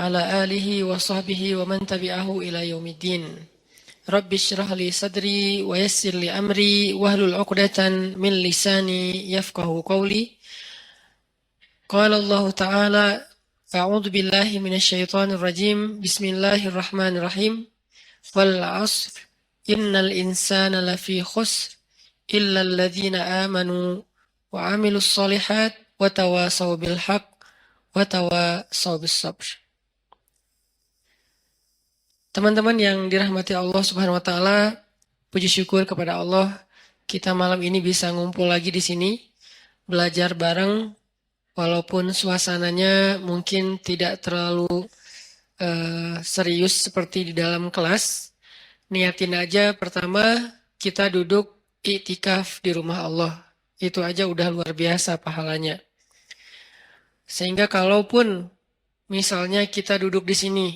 وعلى آله وصحبه ومن تبعه إلى يوم الدين. رب اشرح لي صدري ويسر لي أمري واحلل عقدة من لساني يفقه قولي. قال الله تعالى: أعوذ بالله من الشيطان الرجيم. بسم الله الرحمن الرحيم. والعصر إن الإنسان لفي خسر إلا الذين آمنوا وعملوا الصالحات وتواصوا بالحق watawasau bis-sabr. Teman-teman yang dirahmati Allah Subhanahu wa taala, puji syukur kepada Allah kita malam ini bisa ngumpul lagi di sini belajar bareng walaupun suasananya mungkin tidak terlalu serius seperti di dalam kelas. Niatin aja pertama kita duduk iktikaf di rumah Allah. Itu aja udah luar biasa pahalanya. Sehingga kalaupun misalnya kita duduk di sini,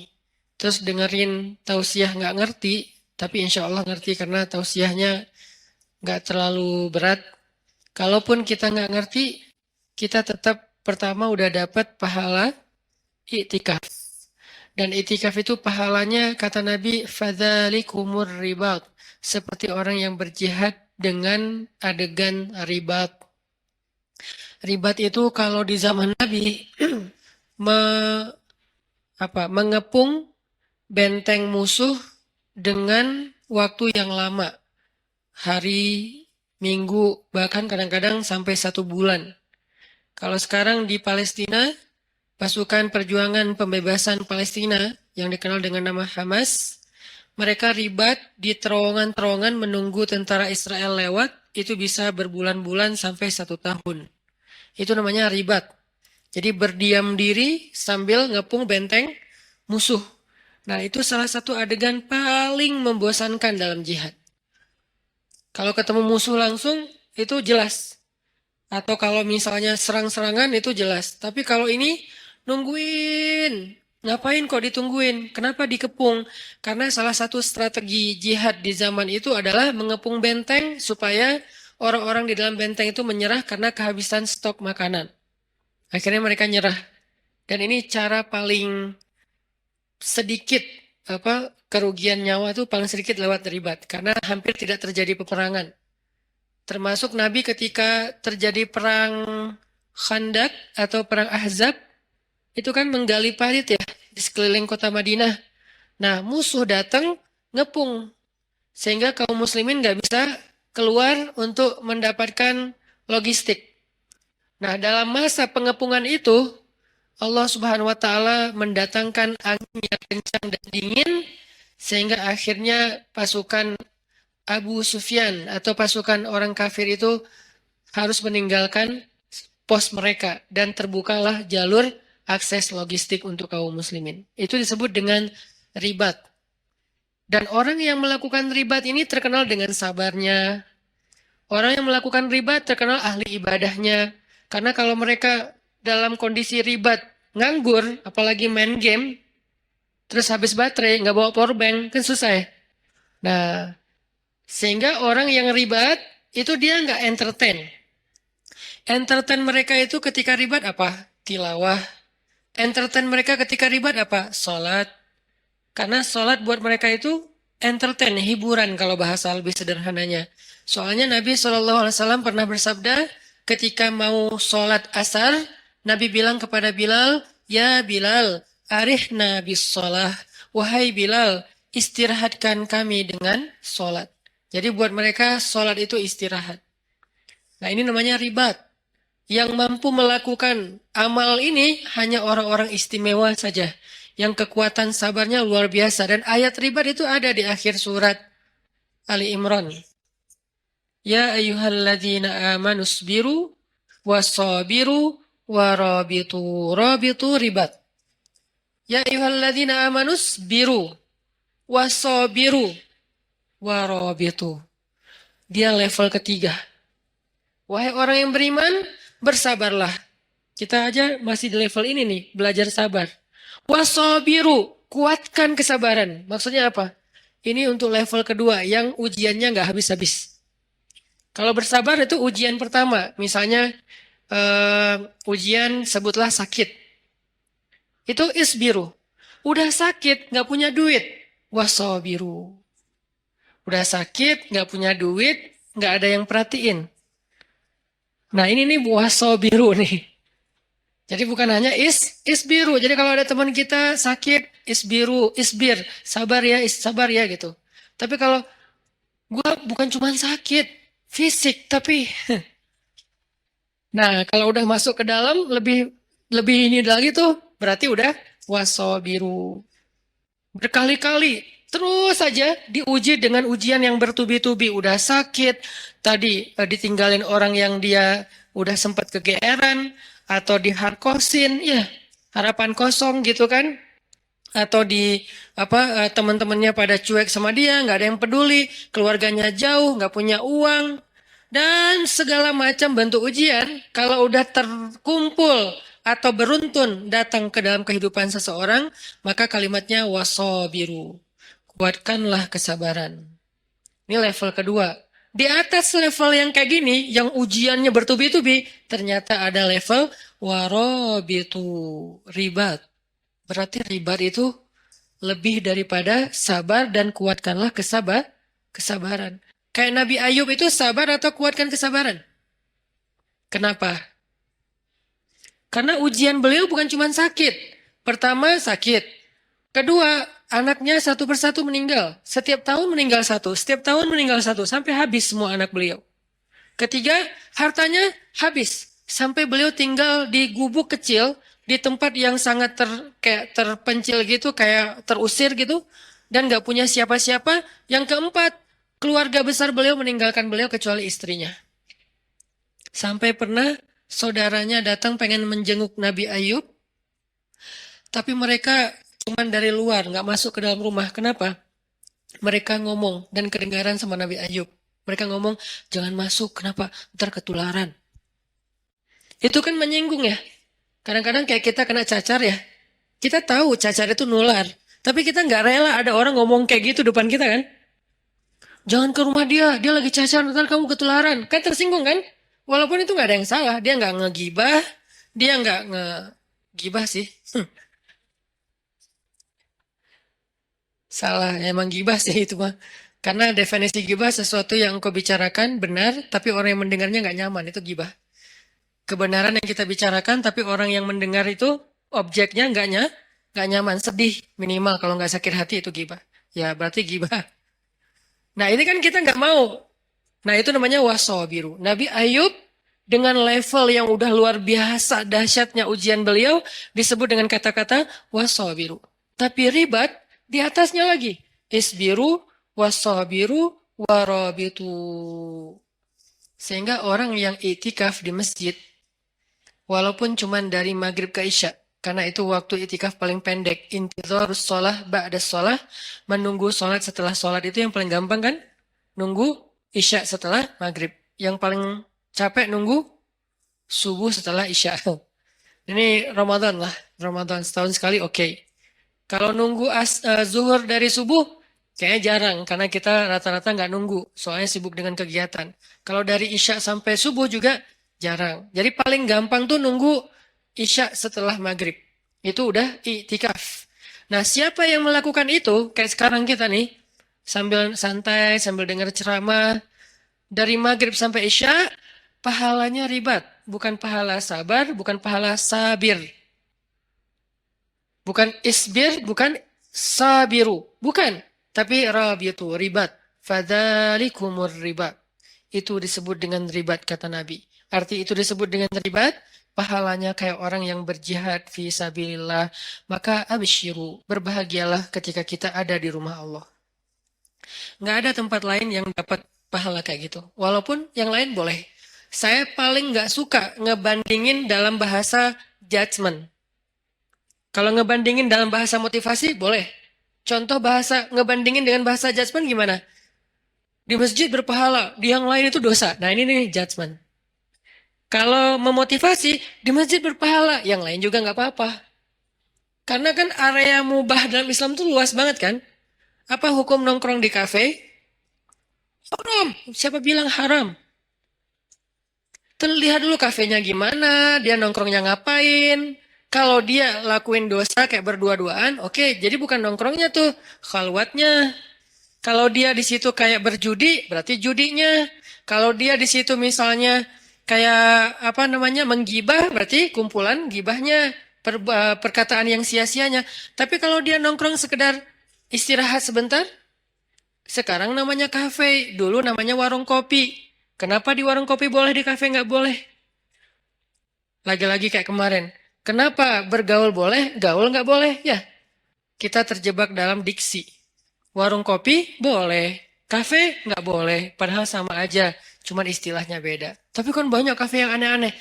terus dengerin tausiah nggak ngerti, tapi insya Allah ngerti karena tausiahnya nggak terlalu berat. Kalaupun kita nggak ngerti, kita tetap pertama udah dapat pahala iktikaf. Dan iktikaf itu pahalanya kata Nabi, fadzalikumur ribat, seperti orang yang berjihad dengan adegan ribat. Ribat itu kalau di zaman Nabi mengepung benteng musuh dengan waktu yang lama. Hari, minggu, bahkan kadang-kadang sampai 1 bulan. Kalau sekarang di Palestina, pasukan perjuangan pembebasan Palestina yang dikenal dengan nama Hamas, mereka ribat di terowongan-terowongan menunggu tentara Israel lewat, itu bisa berbulan-bulan sampai 1 tahun. Itu namanya ribat. Jadi berdiam diri sambil ngepung benteng musuh. Nah, itu salah satu adegan paling membosankan dalam jihad. Kalau ketemu musuh langsung, itu jelas. Atau kalau misalnya serang-serangan, itu jelas. Tapi kalau ini, nungguin. Ngapain kok ditungguin? Kenapa dikepung? Karena salah satu strategi jihad di zaman itu adalah mengepung benteng supaya orang-orang di dalam benteng itu menyerah karena kehabisan stok makanan. Akhirnya mereka nyerah. Dan ini cara paling sedikit kerugian nyawa itu paling sedikit lewat ribat. Karena hampir tidak terjadi peperangan. Termasuk Nabi ketika terjadi perang Khandak atau perang Ahzab, itu kan menggali parit ya di sekeliling kota Madinah. Nah, musuh datang ngepung. Sehingga kaum muslimin nggak bisa keluar untuk mendapatkan logistik. Nah, dalam masa pengepungan itu, Allah Subhanahu wa taala mendatangkan angin yang kencang dan dingin sehingga akhirnya pasukan Abu Sufyan atau pasukan orang kafir itu harus meninggalkan pos mereka dan terbukalah jalur akses logistik untuk kaum muslimin. Itu disebut dengan ribat. Dan orang yang melakukan ribat ini terkenal dengan sabarnya. Orang yang melakukan ribat terkenal ahli ibadahnya. Karena kalau mereka dalam kondisi ribat, nganggur, apalagi main game, terus habis baterai, nggak bawa powerbank, kan susah ya. Nah, sehingga orang yang ribat, itu dia nggak entertain. Entertain mereka itu ketika ribat apa? Tilawah. Entertain mereka ketika ribat apa? Sholat. Karena sholat buat mereka itu entertain, hiburan kalau bahasa lebih sederhananya. Soalnya Nabi SAW pernah bersabda ketika mau sholat asar, Nabi bilang kepada Bilal, ya Bilal, arihna bis sholah. Wahai Bilal, istirahatkan kami dengan sholat. Jadi buat mereka sholat itu istirahat. Nah, ini namanya ribat. Yang mampu melakukan amal ini hanya orang-orang istimewa saja. Yang kekuatan sabarnya luar biasa. Dan ayat ribat itu ada di akhir surat Ali Imran. Ya ayyuhalladzina amanu sabiru wasabiru warabitu. Rabitu ribat. Ya ayyuhalladzina amanu sabiru wasabiru warabitu. Dia level ketiga. Wahai orang yang beriman, bersabarlah. Kita aja masih di level ini nih, belajar sabar. Wasabiru, kuatkan kesabaran. Maksudnya apa? Ini untuk level kedua yang ujiannya nggak habis-habis. Kalau bersabar itu ujian pertama. Misalnya ujian sebutlah sakit. Itu isbiru. Udah sakit, nggak punya duit. Wasobiru. Udah sakit, nggak punya duit, nggak ada yang perhatiin. Nah ini nih wasobiru nih. Jadi bukan hanya isbiru. Jadi kalau ada teman kita sakit, isbiru, isbir, sabar ya gitu. Tapi kalau gua bukan cuma sakit fisik, tapi nah kalau udah masuk ke dalam lebih lebih ini lagi tuh berarti udah wasobiru. Berkali-kali terus saja diuji dengan ujian yang bertubi-tubi. Udah sakit, tadi ditinggalin orang yang dia udah sempat kegeeran, atau diharkosin, ya harapan kosong gitu kan. Atau di apa teman-temannya pada cuek sama dia, nggak ada yang peduli, keluarganya jauh, nggak punya uang, dan segala macam bentuk ujian. Kalau udah terkumpul atau beruntun datang ke dalam kehidupan seseorang, maka kalimatnya wasobiru. Kuatkanlah kesabaran. Ini level kedua. Di atas level yang kayak gini, yang ujiannya bertubi-tubi, ternyata ada level warobitu, ribat. Berarti ribat itu lebih daripada sabar dan kuatkanlah kesabaran. Kayak Nabi Ayub itu sabar atau kuatkan kesabaran? Kenapa? Karena ujian beliau bukan cuma sakit. Pertama sakit. Kedua, anaknya satu persatu meninggal. Setiap tahun meninggal satu. Setiap tahun meninggal satu. Sampai habis semua anak beliau. Ketiga, hartanya habis. Sampai beliau tinggal di gubuk kecil. Di tempat yang sangat kayak terpencil gitu. Kayak terusir gitu. Dan gak punya siapa-siapa. Yang keempat, keluarga besar beliau meninggalkan beliau kecuali istrinya. Sampai pernah saudaranya datang pengen menjenguk Nabi Ayub. Tapi mereka cuman dari luar, nggak masuk ke dalam rumah. Kenapa? Mereka ngomong dan kedengaran sama Nabi Ayub. Mereka ngomong, jangan masuk. Kenapa? Ntar ketularan. Itu kan menyinggung ya. Kadang-kadang kayak kita kena cacar ya. Kita tahu cacar itu nular. Tapi kita nggak rela ada orang ngomong kayak gitu depan kita kan. Jangan ke rumah dia lagi cacar, ntar kamu ketularan. Kan tersinggung kan? Walaupun itu nggak ada yang salah. Dia nggak ngegibah, dia nggak ngegibah sih. Salah, emang gibah sih itu mah. Karena definisi gibah sesuatu yang kau bicarakan benar, tapi orang yang mendengarnya nggak nyaman, itu gibah. Kebenaran yang kita bicarakan, tapi orang yang mendengar itu objeknya nggak nyaman, sedih minimal kalau nggak sakit hati itu gibah. Ya berarti gibah. Nah ini kan kita nggak mau. Nah itu namanya wasobiru. Nabi Ayub dengan level yang udah luar biasa dahsyatnya ujian beliau disebut dengan kata-kata wasobiru. Tapi ribat di atasnya lagi. Isbiru, wasobiru, warobitu. Sehingga orang yang itikaf di masjid, walaupun cuma dari maghrib ke isya, karena itu waktu itikaf paling pendek. Intidharus sholah ba'da sholah, menunggu sholat setelah sholat itu yang paling gampang kan? Nunggu isya setelah maghrib. Yang paling capek nunggu subuh setelah isya. Ini Ramadan lah. Ramadan setahun sekali oke. Kalau nunggu zuhur dari subuh, kayaknya jarang. Karena kita rata-rata nggak nunggu. Soalnya sibuk dengan kegiatan. Kalau dari isya sampai subuh juga jarang. Jadi paling gampang tuh nunggu isya setelah maghrib. Itu udah iktikaf. Nah siapa yang melakukan itu, kayak sekarang kita nih, sambil santai, sambil dengar ceramah, dari maghrib sampai isya, pahalanya ribat. Bukan pahala sabar, bukan pahala sabir. Bukan isbir, bukan sabiru. Bukan. Tapi rabiatu, ribat. Fadhalikumur ribat. Itu disebut dengan ribat, kata Nabi. Arti itu disebut dengan ribat, pahalanya kayak orang yang berjihad fi sabilillah. Maka absyiru, berbahagialah ketika kita ada di rumah Allah. Nggak ada tempat lain yang dapat pahala kayak gitu. Walaupun yang lain boleh. Saya paling nggak suka ngebandingin dalam bahasa judgment. Kalau ngebandingin dalam bahasa motivasi, boleh. Contoh bahasa ngebandingin dengan bahasa judgment gimana? Di masjid berpahala, di yang lain itu dosa. Nah ini nih judgment. Kalau memotivasi, di masjid berpahala, yang lain juga nggak apa-apa. Karena kan area mubah dalam Islam tuh luas banget kan? Apa hukum nongkrong di kafe? Haram. Siapa bilang haram? Lihat dulu kafenya gimana, dia nongkrongnya ngapain. Kalau dia lakuin dosa kayak berdua-duaan, oke, jadi bukan nongkrongnya tuh, khalwatnya. Kalau dia di situ kayak berjudi, berarti judinya. Kalau dia di situ misalnya kayak apa namanya menggibah, berarti kumpulan gibahnya, perkataan yang sia-sianya. Tapi kalau dia nongkrong sekedar istirahat sebentar, sekarang namanya kafe, dulu namanya warung kopi. Kenapa di warung kopi boleh, di kafe nggak boleh? Lagi-lagi kayak kemarin. Kenapa bergaul boleh, gaul nggak boleh? Ya, kita terjebak dalam diksi. Warung kopi boleh, kafe nggak boleh, padahal sama aja, cuman istilahnya beda. Tapi kan banyak kafe yang aneh-aneh.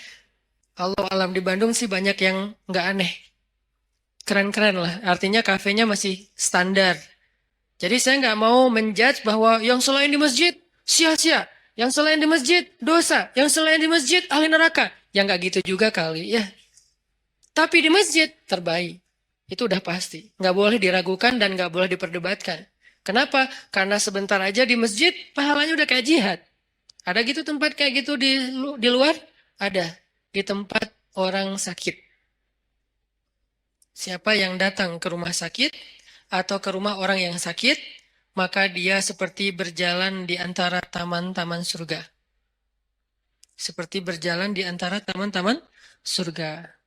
Allah alam di Bandung sih banyak yang nggak aneh. Keren-keren lah, artinya kafenya masih standar. Jadi saya nggak mau menjudge bahwa yang selain di masjid sia-sia, yang selain di masjid dosa, yang selain di masjid ahli neraka. Yang nggak gitu juga kali ya. Tapi di masjid terbaik. Itu udah pasti. Nggak boleh diragukan dan nggak boleh diperdebatkan. Kenapa? Karena sebentar aja di masjid pahalanya udah kayak jihad. Ada gitu tempat kayak gitu di luar? Ada. Di tempat orang sakit. Siapa yang datang ke rumah sakit atau ke rumah orang yang sakit, maka dia seperti berjalan di antara taman-taman surga. Seperti berjalan di antara taman-taman surga.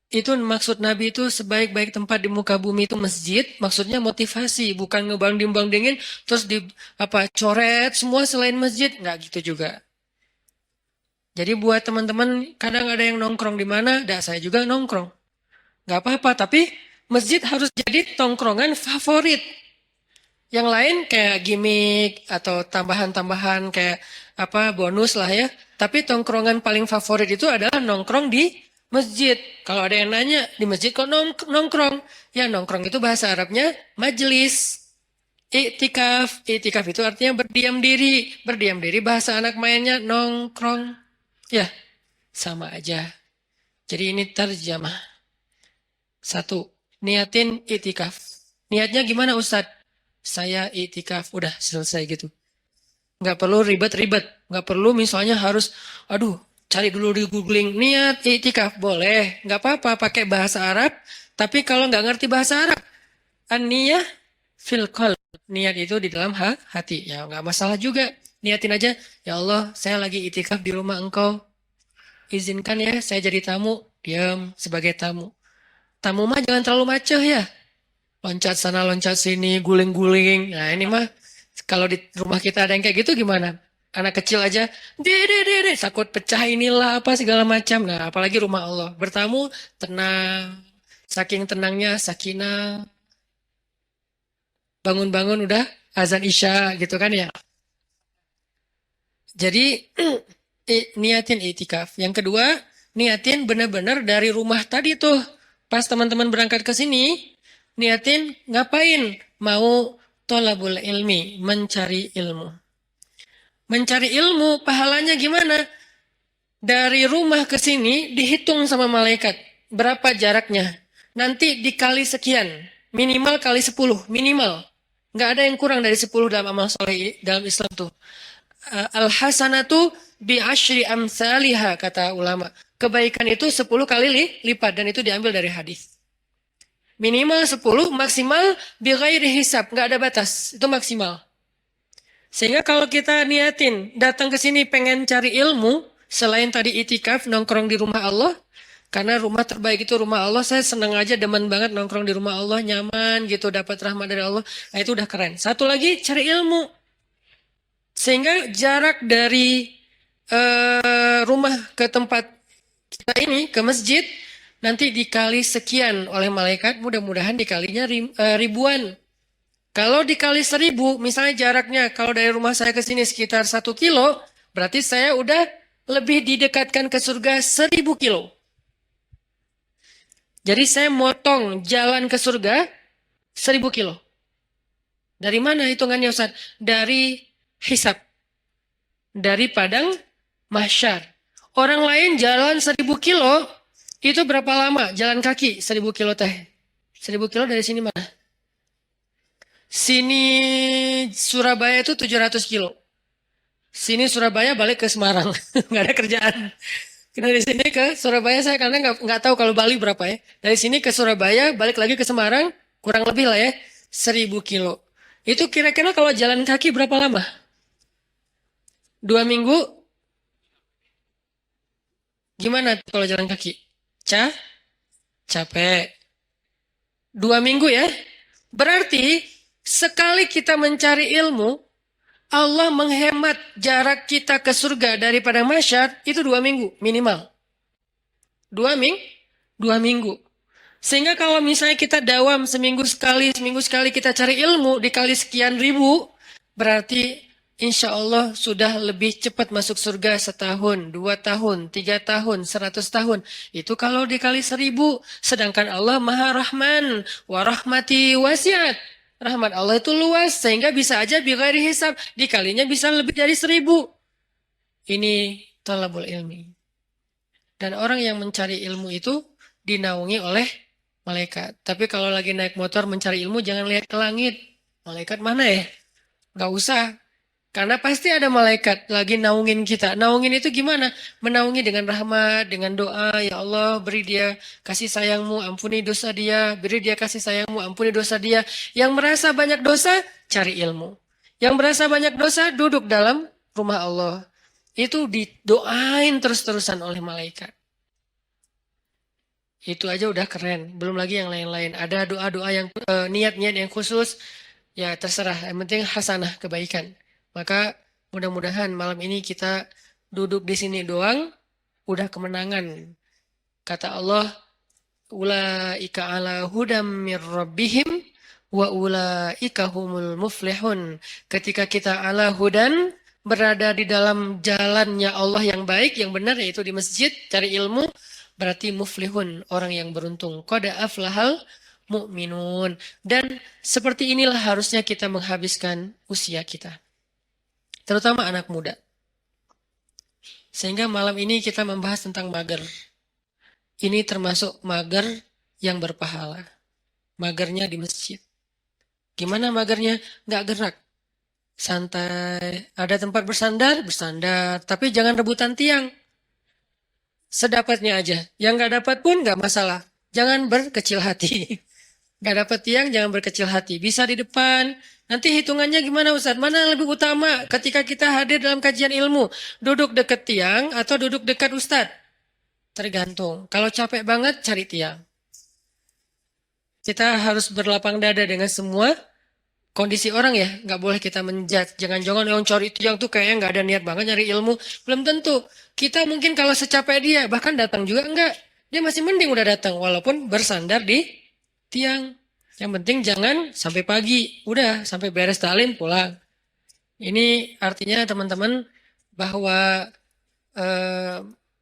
Itu maksud Nabi itu sebaik-baik tempat di muka bumi itu masjid, maksudnya motivasi, bukan ngebanding-bandingin terus di apa coret semua selain masjid, nggak gitu juga. Jadi buat teman-teman kadang ada yang nongkrong di mana, dah saya juga nongkrong. Nggak apa-apa, tapi masjid harus jadi tongkrongan favorit. Yang lain kayak gimmick atau tambahan-tambahan kayak apa bonus lah ya. Tapi tongkrongan paling favorit itu adalah nongkrong di masjid. Kalau ada yang nanya, di masjid kok nongkrong? Ya nongkrong itu bahasa Arabnya majelis. Iktikaf. Iktikaf itu artinya berdiam diri. Berdiam diri bahasa anak mainnya nongkrong. Ya, sama aja. Jadi ini terjemah. Satu, niatin iktikaf. Niatnya gimana Ustadz? Saya iktikaf, udah selesai gitu. Nggak perlu ribet-ribet. Nggak perlu misalnya harus, aduh, cari dulu di googling. Niat iktikaf, boleh. Nggak apa-apa pakai bahasa Arab. Tapi kalau nggak ngerti bahasa Arab, an-niyah fil qalb. Niat itu di dalam hati. Ya nggak masalah juga. Niatin aja, ya Allah, saya lagi iktikaf di rumah engkau. Izinkan ya, saya jadi tamu. Diam sebagai tamu. Tamu mah jangan terlalu macet ya. Loncat sana, loncat sini, guling-guling. Nah ini mah kalau di rumah kita ada yang kayak gitu gimana? Anak kecil aja, dede, takut pecah inilah apa segala macam. Nah apalagi rumah Allah. Bertamu tenang, saking tenangnya sakinah. Bangun-bangun udah azan isya gitu kan ya. Jadi niatin itikaf. Yang kedua, niatin benar-benar dari rumah tadi tuh. Pas teman-teman berangkat ke sini, niatin ngapain? Mau tolabul ilmi, mencari ilmu. Mencari ilmu, pahalanya gimana? Dari rumah ke sini dihitung sama malaikat. Berapa jaraknya? Nanti dikali sekian. Minimal kali 10. Minimal. Nggak ada yang kurang dari 10 dalam amal soleh dalam Islam tuh. Al-hasanatu bi asyri amsalihha kata ulama. Kebaikan itu 10 kali lipat dan itu diambil dari hadis. Minimal 10, maksimal bi ghairi hisab, nggak ada batas. Itu maksimal. Sehingga kalau kita niatin datang ke sini pengen cari ilmu, selain tadi itikaf nongkrong di rumah Allah, karena rumah terbaik itu rumah Allah, saya senang aja demen banget nongkrong di rumah Allah, nyaman gitu, dapat rahmat dari Allah. Nah itu udah keren. Satu lagi cari ilmu. Sehingga jarak dari rumah ke tempat kita ini, ke masjid, nanti dikali sekian oleh malaikat, mudah-mudahan dikalinya ribuan. Kalau dikali 1000, misalnya jaraknya, kalau dari rumah saya ke sini sekitar 1 kilo, berarti saya udah lebih didekatkan ke surga 1000 kilo. Jadi saya motong jalan ke surga 1000 kilo. Dari mana hitungannya Ustaz? Dari hisab. Dari padang mahsyar. Orang lain jalan 1000 kilo, itu berapa lama? Jalan kaki 1000 kilo teh. 1000 kilo dari sini mana? Sini Surabaya itu 700 kilo. Sini Surabaya balik ke Semarang. Nggak ada kerjaan. Dari sini ke Surabaya saya karena nggak tahu kalau Bali berapa ya. Dari sini ke Surabaya, balik lagi ke Semarang, kurang lebih lah ya, 1.000 kilo. Itu kira-kira kalau jalan kaki berapa lama? 2 minggu? Gimana kalau jalan kaki? Cah? Capek. 2 minggu ya? Berarti sekali kita mencari ilmu, Allah menghemat jarak kita ke surga daripada masyar itu 2 minggu minimal. 2 minggu, 2 minggu. Sehingga kalau misalnya kita dawam seminggu sekali kita cari ilmu dikali sekian ribu, berarti insya Allah sudah lebih cepat masuk surga 1 tahun, 2 tahun, 3 tahun, 100 tahun. Itu kalau dikali 1.000. Sedangkan Allah Maha Rahman, wa rahmati wasiat. Rahmat Allah itu luas sehingga bisa aja bighairi hisab. Dikalinya bisa lebih dari 1.000. Ini talabul ilmi. Dan orang yang mencari ilmu itu dinaungi oleh malaikat. Tapi kalau lagi naik motor mencari ilmu jangan lihat ke langit. Malaikat mana ya? Gak usah. Karena pasti ada malaikat lagi naungin kita. Naungin itu gimana? Menaungi dengan rahmat, dengan doa. Ya Allah beri dia kasih sayangmu, ampuni dosa dia. Beri dia kasih sayangmu, ampuni dosa dia. Yang merasa banyak dosa, cari ilmu. Yang merasa banyak dosa, duduk dalam rumah Allah. Itu didoain terus-terusan oleh malaikat. Itu aja udah keren. Belum lagi yang lain-lain. Ada doa-doa yang niat-niat yang khusus. Ya terserah. Yang penting hasanah kebaikan. Maka mudah-mudahan malam ini kita duduk di sini doang. Udah kemenangan. Kata Allah. Ulaika ala hudam mir rabbihim. Wa ulaika humul muflihun. Ketika kita ala hudan. Berada di dalam jalannya Allah yang baik, yang benar, yaitu di masjid. Cari ilmu. Berarti muflihun, orang yang beruntung. Qad aflahal mu'minun. Dan seperti inilah harusnya kita menghabiskan usia kita. Terutama anak muda. Sehingga malam ini kita membahas tentang mager. Ini termasuk mager yang berpahala. Magernya di masjid. Gimana magernya? Nggak gerak. Santai. Ada tempat bersandar, bersandar. Tapi jangan rebutan tiang. Sedapatnya aja. Yang nggak dapat pun nggak masalah. Jangan berkecil hati. Nggak dapat tiang, jangan berkecil hati. Bisa di depan. Nanti hitungannya gimana Ustaz? Mana lebih utama ketika kita hadir dalam kajian ilmu? Duduk dekat tiang atau duduk dekat Ustaz? Tergantung. Kalau capek banget, cari tiang. Kita harus berlapang dada dengan semua kondisi orang ya. Nggak boleh kita menjudge. Jangan-jangan yang cari tiang tuh kayaknya nggak ada niat banget nyari ilmu. Belum tentu. Kita mungkin kalau secapek dia, bahkan datang juga enggak. Dia masih mending udah datang, walaupun bersandar di tiang. Yang penting jangan sampai pagi. Udah, sampai beres taklim pulang. Ini artinya teman-teman bahwa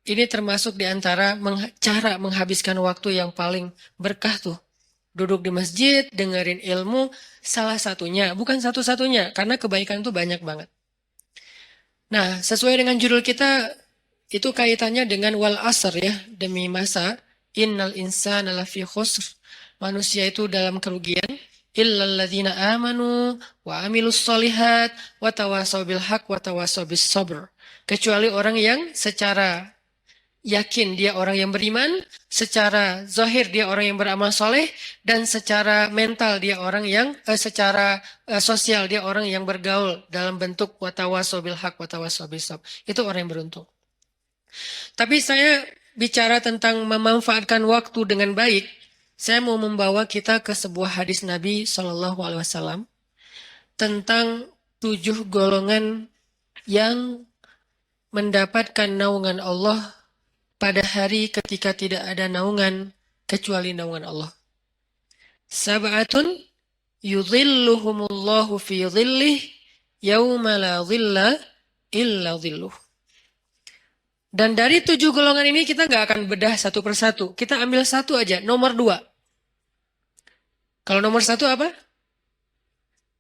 ini termasuk di antara cara menghabiskan waktu yang paling berkah tuh. Duduk di masjid, dengerin ilmu, salah satunya. Bukan satu-satunya, karena kebaikan itu banyak banget. Nah, sesuai dengan judul kita, itu kaitannya dengan wal asr ya, demi masa. Innal insana lafi khusr. Manusia itu dalam kerugian. Illal ladzina amanu wa amilus solihat wa tawasaw bil haq wa tawasaw bis sabr. Kecuali orang yang secara yakin dia orang yang beriman, secara zahir dia orang yang beramal soleh, dan secara mental dia orang yang, secara sosial dia orang yang bergaul dalam bentuk wa tawasaw bil haq wa tawasaw bis sabr. Itu orang yang beruntung. Tapi saya bicara tentang memanfaatkan waktu dengan baik. Saya mau membawa kita ke sebuah hadis Nabi SAW tentang 7 golongan yang mendapatkan naungan Allah pada hari ketika tidak ada naungan kecuali naungan Allah. Sab'atun yudhilluhumullahu fi dhillih yawma la dhilla illa dhilluh. Dan dari 7 golongan ini kita nggak akan bedah satu persatu. Kita ambil satu aja, nomor 2. Kalau nomor 1 apa?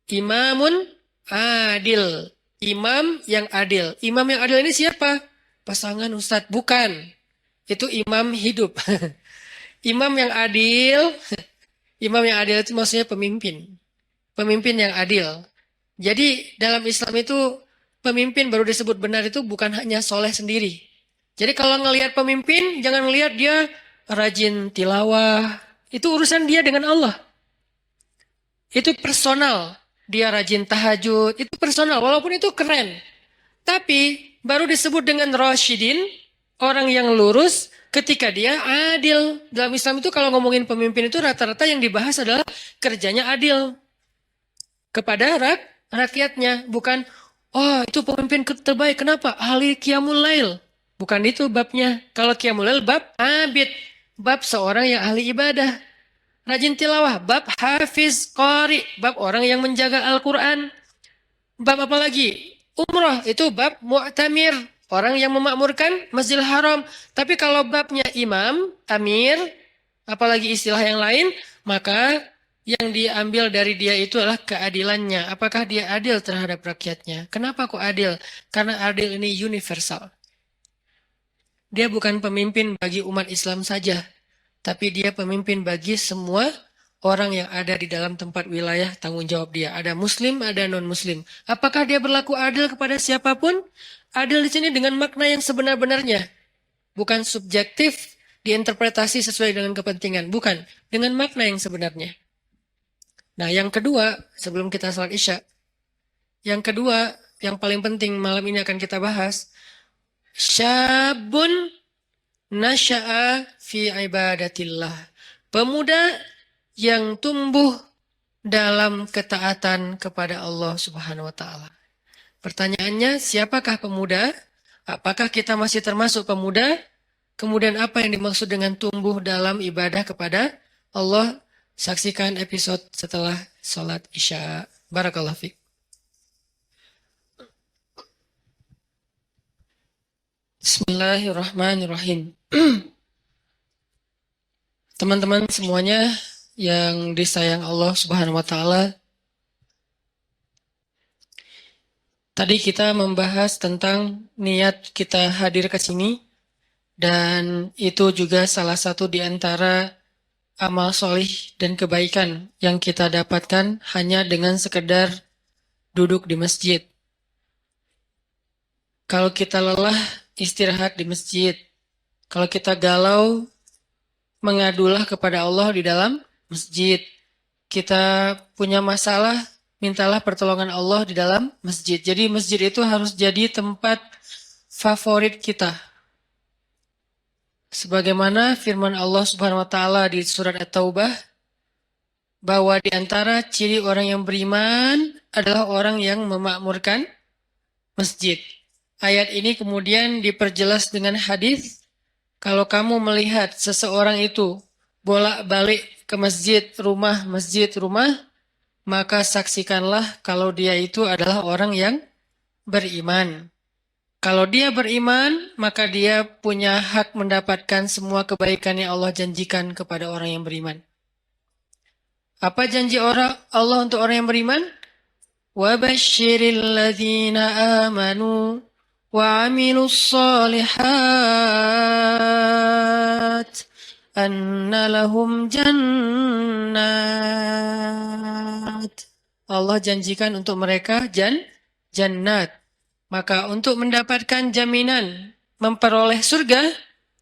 Imamun adil. Imam yang adil. Imam yang adil ini siapa? Pasangan Ustadz. Bukan. Itu imam hidup. Imam yang adil. Imam yang adil itu maksudnya pemimpin. Pemimpin yang adil. Jadi dalam Islam itu pemimpin baru disebut benar itu bukan hanya soleh sendiri. Jadi kalau ngelihat pemimpin, jangan ngelihat dia rajin tilawah. Itu urusan dia dengan Allah. Itu personal. Dia rajin tahajud. Itu personal. Walaupun itu keren. Tapi baru disebut dengan Rasyidin, orang yang lurus ketika dia adil. Dalam Islam itu kalau ngomongin pemimpin itu rata-rata yang dibahas adalah kerjanya adil kepada rakyatnya. Bukan, oh itu pemimpin terbaik. Kenapa? Ahli Qiyamul Lail. Bukan itu babnya. Kalau Qiyamul Lail bab abid. Bab seorang yang ahli ibadah. Rajin tilawah. Bab hafiz qari. Bab orang yang menjaga Al-Quran. Bab apa lagi? Umrah. Itu bab mu'tamir. Orang yang memakmurkan Masjidil Haram. Tapi kalau babnya imam, amir, apalagi istilah yang lain, maka yang diambil dari dia itu adalah keadilannya. Apakah dia adil terhadap rakyatnya? Kenapa kok adil? Karena adil ini universal. Dia bukan pemimpin bagi umat Islam saja, tapi dia pemimpin bagi semua orang yang ada di dalam tempat wilayah tanggung jawab dia. Ada muslim, ada non-muslim. Apakah dia berlaku adil kepada siapapun? Adil di sini dengan makna yang sebenar-benarnya. Bukan subjektif, diinterpretasi sesuai dengan kepentingan. Bukan, dengan makna yang sebenarnya. Nah, yang kedua, sebelum kita salat Isya, yang kedua, yang paling penting malam ini akan kita bahas, syabun nasya'a fi ibadatillah. Pemuda yang tumbuh dalam ketaatan kepada Allah Subhanahu wa taala. Pertanyaannya, siapakah pemuda? Apakah kita masih termasuk pemuda? Kemudian apa yang dimaksud dengan tumbuh dalam ibadah kepada Allah? Saksikan episode setelah sholat Isya. Barakallahu fiik. Bismillahirrahmanirrahim. Teman-teman semuanya yang disayang Allah Subhanahu wa taala. Tadi kita membahas tentang niat kita hadir ke sini dan itu juga salah satu di antara amal solih dan kebaikan yang kita dapatkan hanya dengan sekedar duduk di masjid. Kalau kita lelah, istirahat di masjid. Kalau kita galau, mengadulah kepada Allah di dalam masjid. Kita punya masalah, mintalah pertolongan Allah di dalam masjid. Jadi masjid itu harus jadi tempat favorit kita. Sebagaimana firman Allah Subhanahu wa taala di surat At-Taubah bahwa di antara ciri orang yang beriman adalah orang yang memakmurkan masjid. Ayat ini kemudian diperjelas dengan hadis, kalau kamu melihat seseorang itu bolak-balik ke masjid, rumah, maka saksikanlah kalau dia itu adalah orang yang beriman. Kalau dia beriman, maka dia punya hak mendapatkan semua kebaikan yang Allah janjikan kepada orang yang beriman. Apa janji Allah untuk orang yang beriman? وَبَشِّرِ الَّذِينَ آمَنُوا وَعَمِلُوا الصَّالِحَاتِ أَنَّ لَهُمْ جَنَّاتِ. Allah janjikan untuk mereka jannat. Maka untuk mendapatkan jaminan memperoleh surga,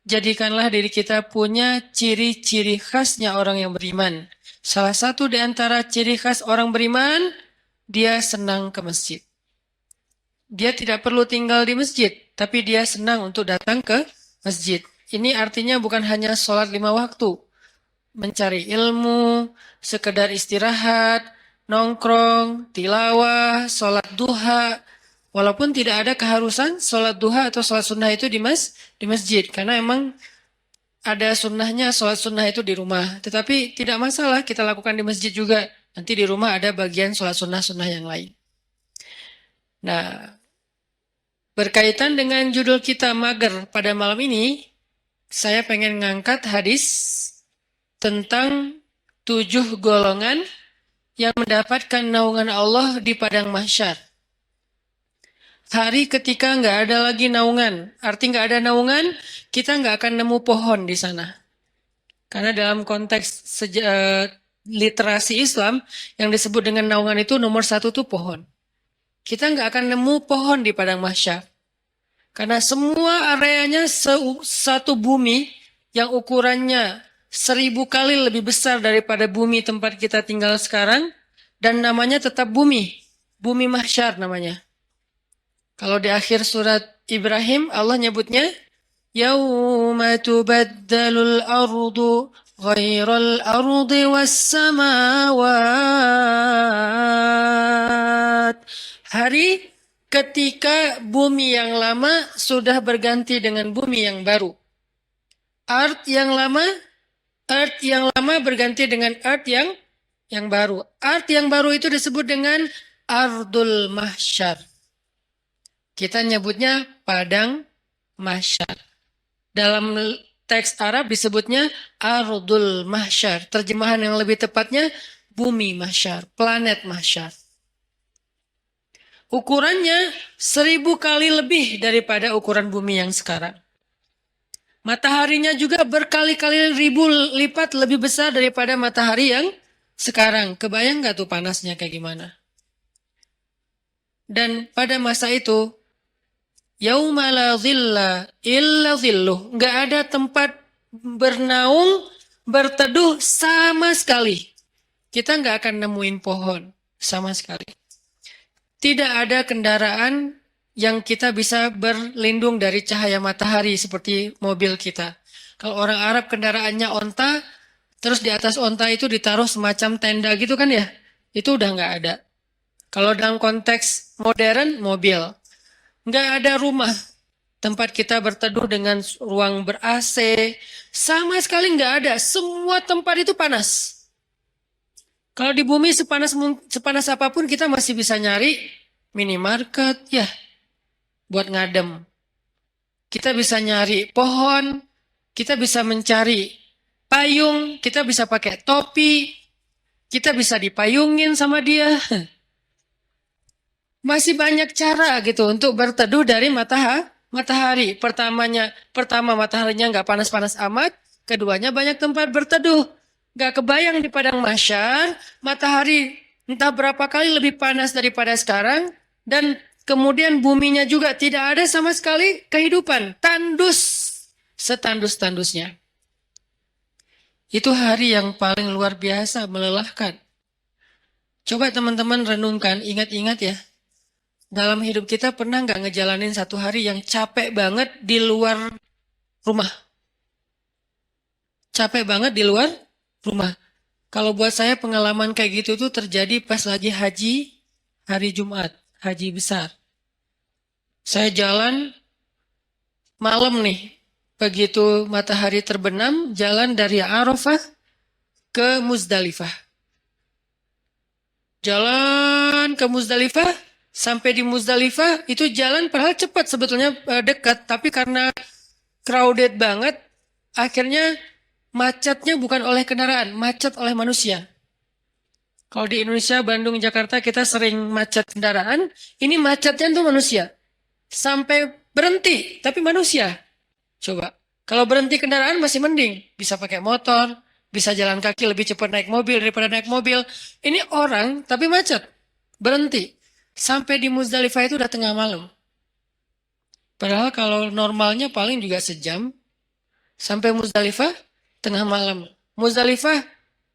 jadikanlah diri kita punya ciri-ciri khasnya orang yang beriman. Salah satu di antara ciri khas orang beriman, dia senang ke masjid. Dia tidak perlu tinggal di masjid, tapi dia senang untuk datang ke masjid. Ini artinya bukan hanya sholat 5 waktu. Mencari ilmu, sekedar istirahat, nongkrong, tilawah, sholat duha. Walaupun tidak ada keharusan sholat duha atau sholat sunnah itu di masjid. Karena emang ada sunnahnya sholat sunnah itu di rumah. Tetapi tidak masalah kita lakukan di masjid juga. Nanti di rumah ada bagian sholat sunnah-sunnah yang lain. Nah, berkaitan dengan judul kita mager pada malam ini, saya pengen ngangkat hadis tentang 7 golongan yang mendapatkan naungan Allah di padang mahsyar. Hari ketika nggak ada lagi naungan. Arti nggak ada naungan, kita nggak akan nemu pohon di sana. Karena dalam konteks literasi Islam, yang disebut dengan naungan itu nomor 1 tuh pohon. Kita nggak akan nemu pohon di padang mahsyar. Karena semua areanya satu bumi yang ukurannya 1000 kali lebih besar daripada bumi tempat kita tinggal sekarang. Dan namanya tetap bumi. Bumi mahsyar namanya. Kalau di akhir surat Ibrahim Allah nyebutnya Yauma tubaddalul ardu ghairal ardi wassamawat. Hari ketika bumi yang lama sudah berganti dengan bumi yang baru. Earth yang lama berganti dengan earth yang baru. Earth yang baru itu disebut dengan Ardul Mahsyar. Kita nyebutnya padang mahsyar. Dalam teks Arab disebutnya Ardul Mahsyar. Terjemahan yang lebih tepatnya bumi mahsyar, planet mahsyar. Ukurannya 1000 kali lebih daripada ukuran bumi yang sekarang. Mataharinya juga berkali-kali ribu lipat lebih besar daripada matahari yang sekarang. Kebayang gak tuh panasnya kayak gimana? Dan pada masa itu, Yauma la dhilla illa dhilluh. Nggak ada tempat bernaung, berteduh sama sekali. Kita nggak akan nemuin pohon sama sekali. Tidak ada kendaraan yang kita bisa berlindung dari cahaya matahari seperti mobil kita. Kalau orang Arab kendaraannya onta, terus di atas onta itu ditaruh semacam tenda gitu kan ya. Itu udah nggak ada. Kalau dalam konteks modern, mobil. Nggak ada rumah tempat kita berteduh dengan ruang ber-AC. Sama sekali nggak ada. Semua tempat itu panas. Kalau di bumi sepanas apapun kita masih bisa nyari minimarket ya buat ngadem. Kita bisa nyari pohon. Kita bisa mencari payung. Kita bisa pakai topi. Kita bisa dipayungin sama dia. Masih banyak cara gitu untuk berteduh dari matahari. Pertama mataharinya nggak panas-panas amat. Keduanya banyak tempat berteduh. Nggak kebayang di padang mahsyar, matahari entah berapa kali lebih panas daripada sekarang. Dan kemudian buminya juga tidak ada sama sekali kehidupan. Tandus, setandus-tandusnya. Itu hari yang paling luar biasa, melelahkan. Coba teman-teman renungkan, ingat-ingat ya. Dalam hidup kita pernah nggak ngejalanin satu hari yang capek banget di luar rumah? Capek banget di luar rumah. Kalau buat saya pengalaman kayak gitu tuh terjadi pas lagi haji, hari Jumat, haji besar. Saya jalan malam nih, begitu matahari terbenam, jalan dari Arafah ke Muzdalifah. Jalan ke Muzdalifah, sampai di Muzdalifah itu jalan padahal cepat sebetulnya dekat. Tapi karena crowded banget, akhirnya macetnya bukan oleh kendaraan, macet oleh manusia. Kalau di Indonesia, Bandung, Jakarta kita sering macet kendaraan, ini macetnya tuh manusia. Sampai berhenti, tapi manusia. Coba, kalau berhenti kendaraan masih mending, bisa pakai motor, bisa jalan kaki lebih cepat naik mobil daripada naik mobil. Ini orang tapi macet, berhenti. Sampai di Muzdalifah itu udah tengah malam. Padahal kalau normalnya paling juga sejam. Sampai Muzdalifah tengah malam. Muzdalifah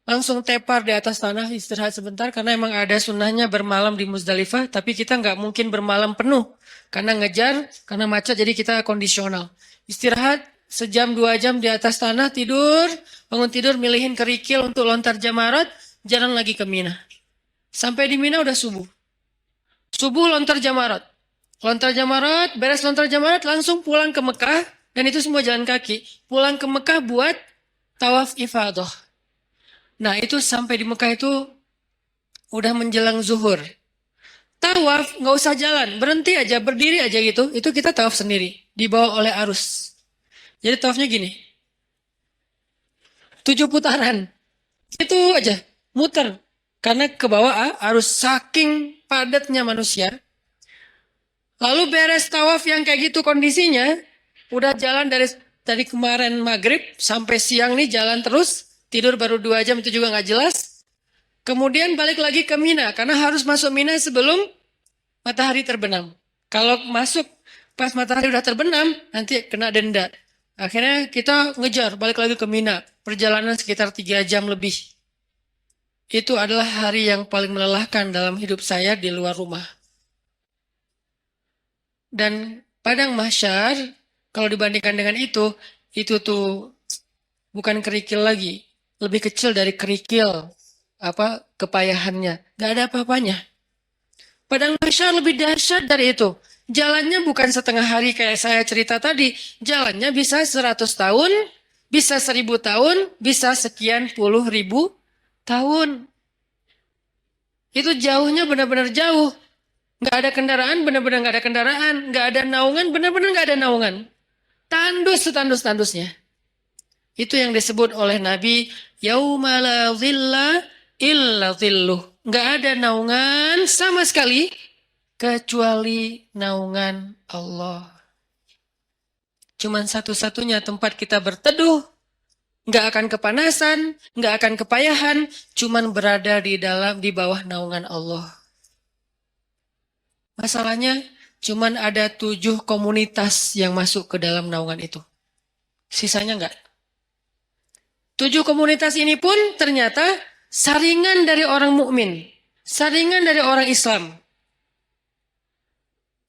langsung tepar di atas tanah istirahat sebentar. Karena emang ada sunnahnya bermalam di Muzdalifah. Tapi kita nggak mungkin bermalam penuh. Karena ngejar, karena macet jadi kita kondisional. Istirahat sejam 2 jam di atas tanah, tidur. Bangun tidur milihin kerikil untuk lontar jamarat. Jalan lagi ke Mina. Sampai di Mina udah subuh. Subuh lontar jamarat. Lontar jamarat, beres lontar jamarat langsung pulang ke Mekah. Dan itu semua jalan kaki. Pulang ke Mekah buat tawaf ifadah. Nah itu sampai di Mekah itu udah menjelang zuhur. Tawaf nggak usah jalan, berhenti aja, berdiri aja gitu. Itu kita tawaf sendiri, dibawa oleh arus. Jadi tawafnya gini. 7 putaran. Itu aja, muter. Karena ke bawah arus saking padatnya manusia. Lalu beres tawaf yang kayak gitu kondisinya, udah jalan dari kemarin maghrib sampai siang nih jalan terus, tidur baru 2 jam itu juga nggak jelas. Kemudian balik lagi ke Mina, karena harus masuk Mina sebelum matahari terbenam. Kalau masuk Pas matahari udah terbenam, nanti kena denda. Akhirnya kita ngejar, balik lagi ke Mina. Perjalanan sekitar 3 jam lebih. Itu adalah hari yang paling melelahkan dalam hidup saya di luar rumah. Dan padang mahsyar, kalau dibandingkan dengan itu tuh bukan kerikil lagi. Lebih kecil dari kerikil kepayahannya. Gak ada apa-apanya. Padang mahsyar lebih dahsyat dari itu. Jalannya bukan setengah hari kayak saya cerita tadi. Jalannya bisa 100 tahun, bisa 1000 tahun, bisa sekian puluh ribu tahun. Itu jauhnya benar-benar jauh. Nggak ada kendaraan, benar-benar nggak ada kendaraan. Nggak ada naungan, benar-benar nggak ada naungan. Tandus setandus-tandusnya. Itu yang disebut oleh Nabi, yauma la dhilla illa dhilluh. Nggak ada naungan sama sekali kecuali naungan Allah. Cuman satu-satunya tempat kita berteduh, nggak akan kepanasan, nggak akan kepayahan, cuman berada di bawah naungan Allah. Masalahnya, cuman ada 7 komunitas yang masuk ke dalam naungan itu. Sisanya nggak. 7 komunitas ini pun ternyata saringan dari orang mukmin, saringan dari orang Islam.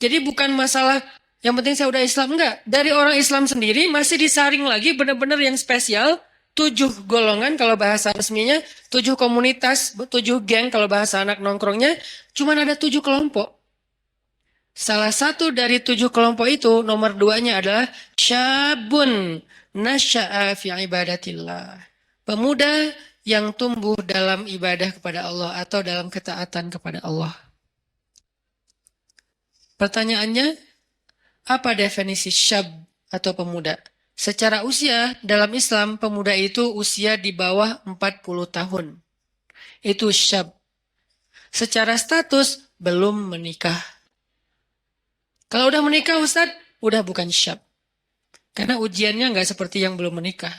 Jadi bukan masalah yang penting saya udah Islam, enggak. Dari orang Islam sendiri masih disaring lagi benar-benar yang spesial. 7 golongan kalau bahasa resminya, 7 komunitas, 7 geng kalau bahasa anak nongkrongnya, cuma ada 7 kelompok. Salah satu dari 7 kelompok itu, nomor 2-nya adalah syabun nasya'a fi ibadatillah. Pemuda yang tumbuh dalam ibadah kepada Allah atau dalam ketaatan kepada Allah. Pertanyaannya, apa definisi syab atau pemuda? Secara usia, dalam Islam, pemuda itu usia di bawah 40 tahun. Itu syab. Secara status, belum menikah. Kalau udah menikah, Ustadz, udah bukan syab. Karena ujiannya nggak seperti yang belum menikah.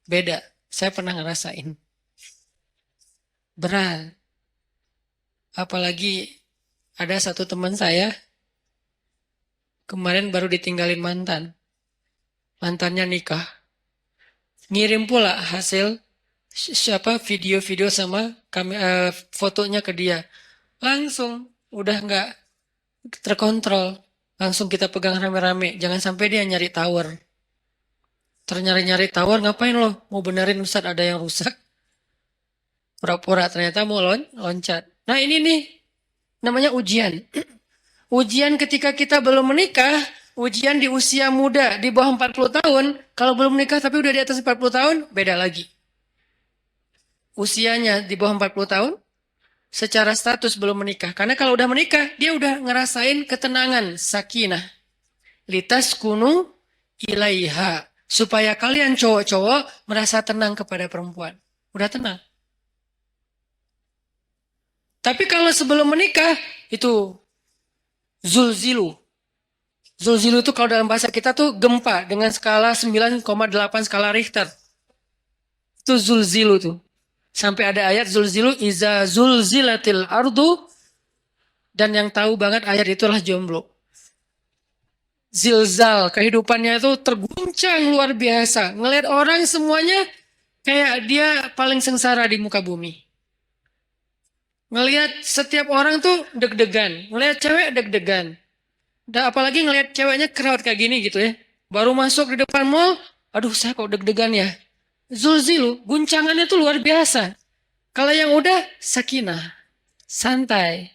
Beda. Saya pernah ngerasain. Berat. Apalagi ada satu teman saya, kemarin baru ditinggalin mantan. Mantannya nikah. Ngirim pula hasil video-video sama fotonya ke dia. Langsung udah nggak terkontrol. Langsung kita pegang rame-rame. Jangan sampai dia nyari tower. Ternyari-nyari tower, ngapain lo? Mau benerin Ustadz ada yang rusak. Pura-pura ternyata mau loncat. Nah ini nih, namanya ujian. Ujian ketika kita belum menikah, ujian di usia muda, di bawah 40 tahun, kalau belum menikah tapi udah di atas 40 tahun, beda lagi. Usianya di bawah 40 tahun, secara status belum menikah. Karena kalau udah menikah, dia udah ngerasain ketenangan, sakinah. Litas kunu ilaiha. Supaya kalian cowok-cowok merasa tenang kepada perempuan. Udah tenang. Tapi kalau sebelum menikah, itu zulzilu. Zulzilu itu kalau dalam bahasa kita tuh gempa dengan skala 9,8 skala Richter. Itu zulzilu tuh. Sampai ada ayat zulzilu iza zulzilatil ardu, dan yang tahu banget ayat itulah jomblo. Zilzal, kehidupannya itu terguncang luar biasa. Ngelihat orang semuanya kayak dia paling sengsara di muka bumi. Ngelihat setiap orang tuh deg-degan. Ngelihat cewek deg-degan. Dan apalagi ngelihat ceweknya crowd kayak gini gitu ya. Baru masuk di depan mall, aduh saya kok deg-degan ya. Zulzilu, guncangannya tuh luar biasa. Kalau yang udah, sakinah, santai.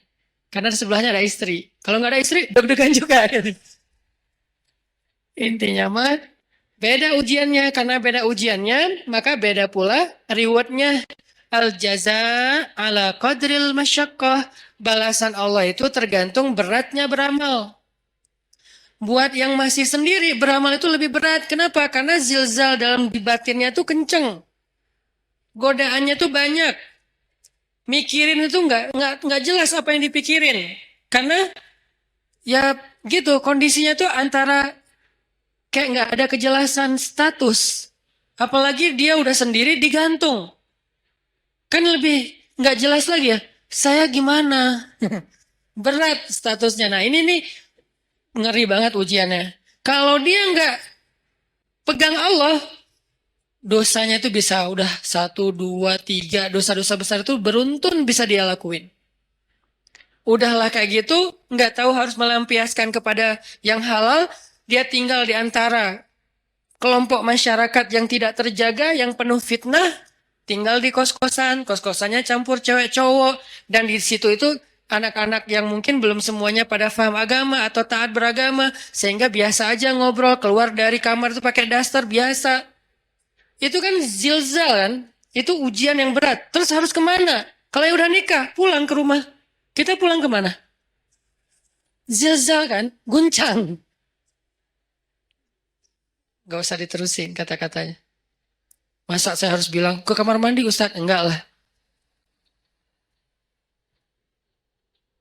Karena di sebelahnya ada istri. Kalau nggak ada istri, deg-degan juga. Intinya mah, beda ujiannya. Karena beda ujiannya, maka beda pula rewardnya. Al-jaza ala qadril masyaqqah. Balasan Allah itu tergantung beratnya beramal. Buat yang masih sendiri, beramal itu lebih berat. Kenapa? Karena zilzal dalam di batinnya itu kenceng. Godaannya tuh banyak. Mikirin itu nggak jelas apa yang dipikirin. Karena ya gitu, kondisinya tuh antara kayak nggak ada kejelasan status. Apalagi dia udah sendiri digantung. Kan lebih nggak jelas lagi ya. Saya gimana? Berat statusnya. Nah ini nih ngeri banget ujiannya. Kalau dia nggak pegang Allah, dosanya itu bisa udah 1, 2, 3, dosa-dosa besar itu beruntun bisa dia lakuin. Udahlah kayak gitu, nggak tahu harus melampiaskan kepada yang halal, dia tinggal di antara kelompok masyarakat yang tidak terjaga, yang penuh fitnah, tinggal di kos-kosan, kos-kosannya campur cewek cowok, dan di situ itu anak-anak yang mungkin belum semuanya pada paham agama atau taat beragama, sehingga biasa aja ngobrol, keluar dari kamar itu pakai daster biasa. Itu kan zilzal kan, itu ujian yang berat. Terus harus kemana? Kalau yang udah nikah, pulang ke rumah. Kita pulang kemana? Zilzal kan, guncang. Gak usah diterusin kata-katanya. Masa saya harus bilang ke kamar mandi Ustadz? Enggak lah.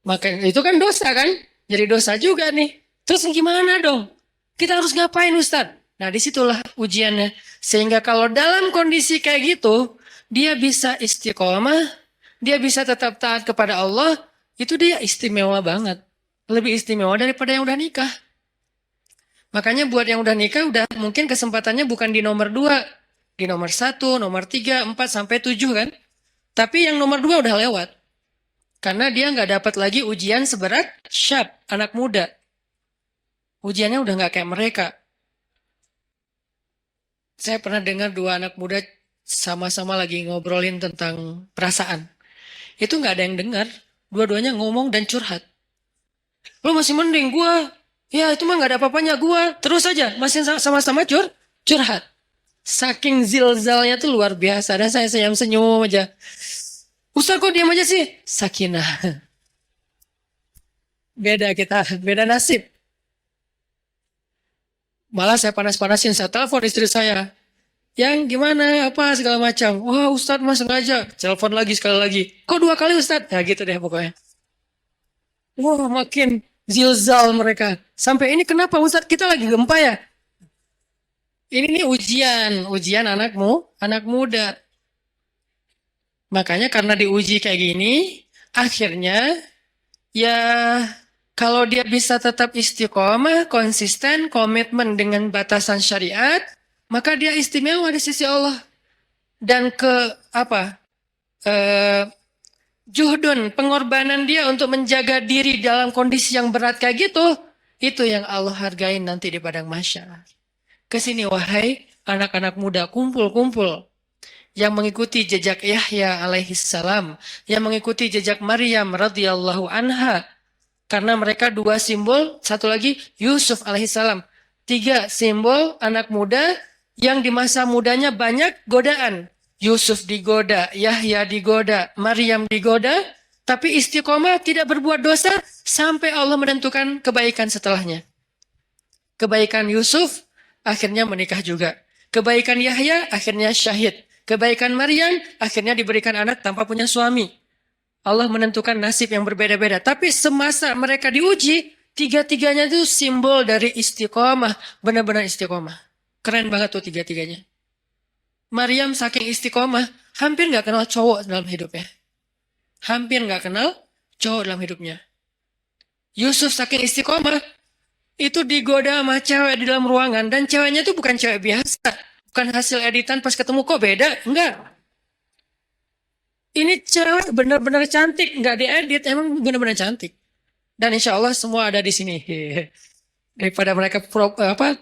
Maka itu kan dosa kan? Jadi dosa juga nih. Terus gimana dong? Kita harus ngapain Ustadz? Nah disitulah ujiannya. Sehingga kalau dalam kondisi kayak gitu, dia bisa istiqomah, dia bisa tetap taat kepada Allah, itu dia istimewa banget. Lebih istimewa daripada yang udah nikah. Makanya buat yang udah nikah, udah mungkin kesempatannya bukan di nomor 2, di nomor 1, nomor 3, 4, sampai 7 kan. Tapi yang nomor 2 udah lewat. Karena dia nggak dapat lagi ujian seberat syab, anak muda. Ujiannya udah nggak kayak mereka. Saya pernah dengar 2 anak muda sama-sama lagi ngobrolin tentang perasaan. Itu nggak ada yang dengar. Dua-duanya ngomong dan curhat. Lo masih mending gua. Ya itu mah nggak ada apa-apanya gua. Terus aja masih sama-sama curhat. Saking zilzalnya tuh luar biasa. Dan saya senyum-senyum aja. Ustaz kok diam aja sih? Sakinah. Beda kita, beda nasib. Malah saya panas-panasin, saya telepon istri saya. Yang gimana, apa, segala macam. Wah Ustadz mas sengaja. Telepon lagi sekali lagi. Kok 2 kali Ustadz? Ya gitu deh pokoknya. Wah makin zilzal mereka. Sampai ini kenapa Ustadz kita lagi gempa ya? Ini nih ujian anak muda. Makanya karena diuji kayak gini, akhirnya ya kalau dia bisa tetap istiqomah, konsisten, komitmen dengan batasan syariat, maka dia istimewa di sisi Allah. Dan apa? Eh, Juhdun, pengorbanan dia untuk menjaga diri dalam kondisi yang berat kayak gitu, itu yang Allah hargain nanti di padang mahsyar. Kesini wahai anak-anak muda, kumpul-kumpul. Yang mengikuti jejak Yahya alaihi salam, yang mengikuti jejak Maryam radhiyallahu anha. Karena mereka 2 simbol, satu lagi Yusuf alaihissalam. 3 simbol anak muda yang di masa mudanya banyak godaan. Yusuf digoda, Yahya digoda, Maryam digoda, tapi istiqomah tidak berbuat dosa sampai Allah menentukan kebaikan setelahnya. Kebaikan Yusuf akhirnya menikah juga. Kebaikan Yahya akhirnya syahid. Kebaikan Maryam akhirnya diberikan anak tanpa punya suami. Allah menentukan nasib yang berbeda-beda. Tapi semasa mereka diuji, 3-tiganya itu simbol dari istiqomah. Benar-benar istiqomah. Keren banget tuh 3-tiganya. Maryam saking istiqomah, hampir gak kenal cowok dalam hidupnya. Hampir gak kenal cowok dalam hidupnya. Yusuf saking istiqomah, itu digoda sama cewek di dalam ruangan. Dan ceweknya itu bukan cewek biasa. Bukan hasil editan pas ketemu kok beda. Enggak. Ini cewek benar-benar cantik, nggak diedit, emang benar-benar cantik. Dan insya Allah semua ada di sini. Daripada mereka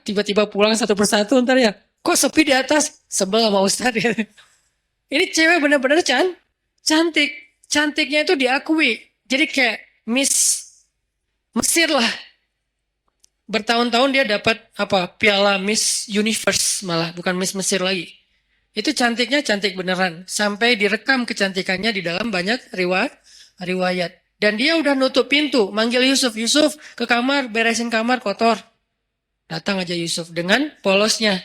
tiba-tiba pulang satu persatu ntar ya. Kok sepi di atas? Sebel sama Ustadz. Ini cewek benar-benar cantik. Cantiknya itu diakui. Jadi kayak Miss Mesir lah. Bertahun-tahun dia dapat piala Miss Universe malah, bukan Miss Mesir lagi. Itu cantiknya cantik beneran. Sampai direkam kecantikannya di dalam banyak riwayat. Dan dia udah nutup pintu. Manggil Yusuf. Yusuf ke kamar. Beresin kamar kotor. Datang aja Yusuf dengan polosnya.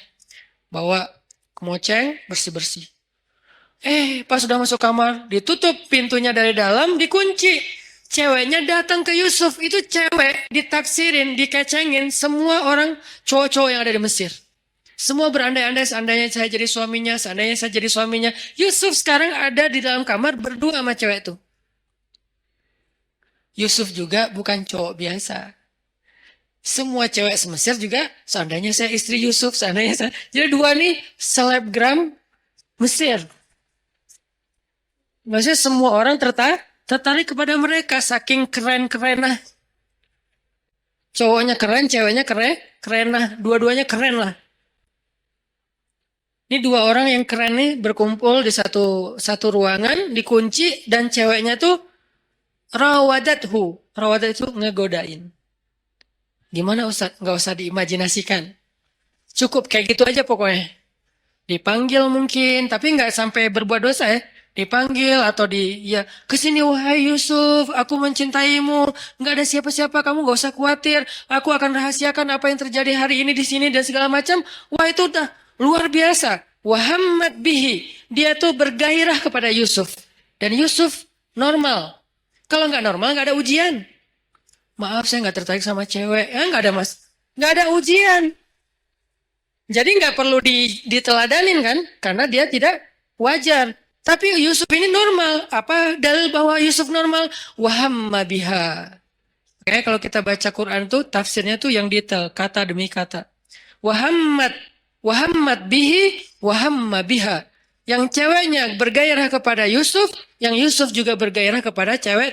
Bawa kemoceng bersih-bersih. Pas sudah masuk kamar. Ditutup pintunya dari dalam. Dikunci. Ceweknya datang ke Yusuf. Itu cewek ditaksirin, dikecengin. Semua orang cowok-cowok yang ada di Mesir. Semua berandai-andai seandainya saya jadi suaminya, seandainya saya jadi suaminya. Yusuf sekarang ada di dalam kamar berdua sama cewek itu. Yusuf juga bukan cowok biasa. Semua cewek se-Mesir juga, seandainya saya istri Yusuf, seandainya saya. Jadi dua nih selebgram Mesir. Maksudnya semua orang tertarik kepada mereka, saking keren-kerenah. Cowoknya keren, ceweknya keren lah. Dua-duanya keren lah. Ini dua orang yang keren nih berkumpul di satu ruangan, dikunci, dan ceweknya tuh rawadathu. Rawadat itu ngegodain. Gimana Ustaz? Nggak usah diimajinasikan. Cukup kayak gitu aja pokoknya. Dipanggil mungkin, tapi nggak sampai berbuat dosa ya. Dipanggil atau ya kesini wahai Yusuf, aku mencintaimu. Nggak ada siapa-siapa, kamu nggak usah khawatir. Aku akan rahasiakan apa yang terjadi hari ini di sini dan segala macam. Wah itu udah luar biasa. Wahamad bihi, dia tuh bergairah kepada Yusuf. Dan Yusuf normal. Kalau nggak normal nggak ada ujian. Maaf saya nggak tertarik sama cewek. Ya nggak ada mas, nggak ada ujian. Jadi nggak perlu diteladanin kan, karena dia tidak wajar. Tapi Yusuf ini normal. Apa dalil bahwa Yusuf normal? Wahamma biha. Oke, kalau kita baca Quran tuh tafsirnya tuh yang detail, kata demi kata. Wahammat, wahammat bihi, wahamma biha. Yang ceweknya bergairah kepada Yusuf, yang Yusuf juga bergairah kepada cewek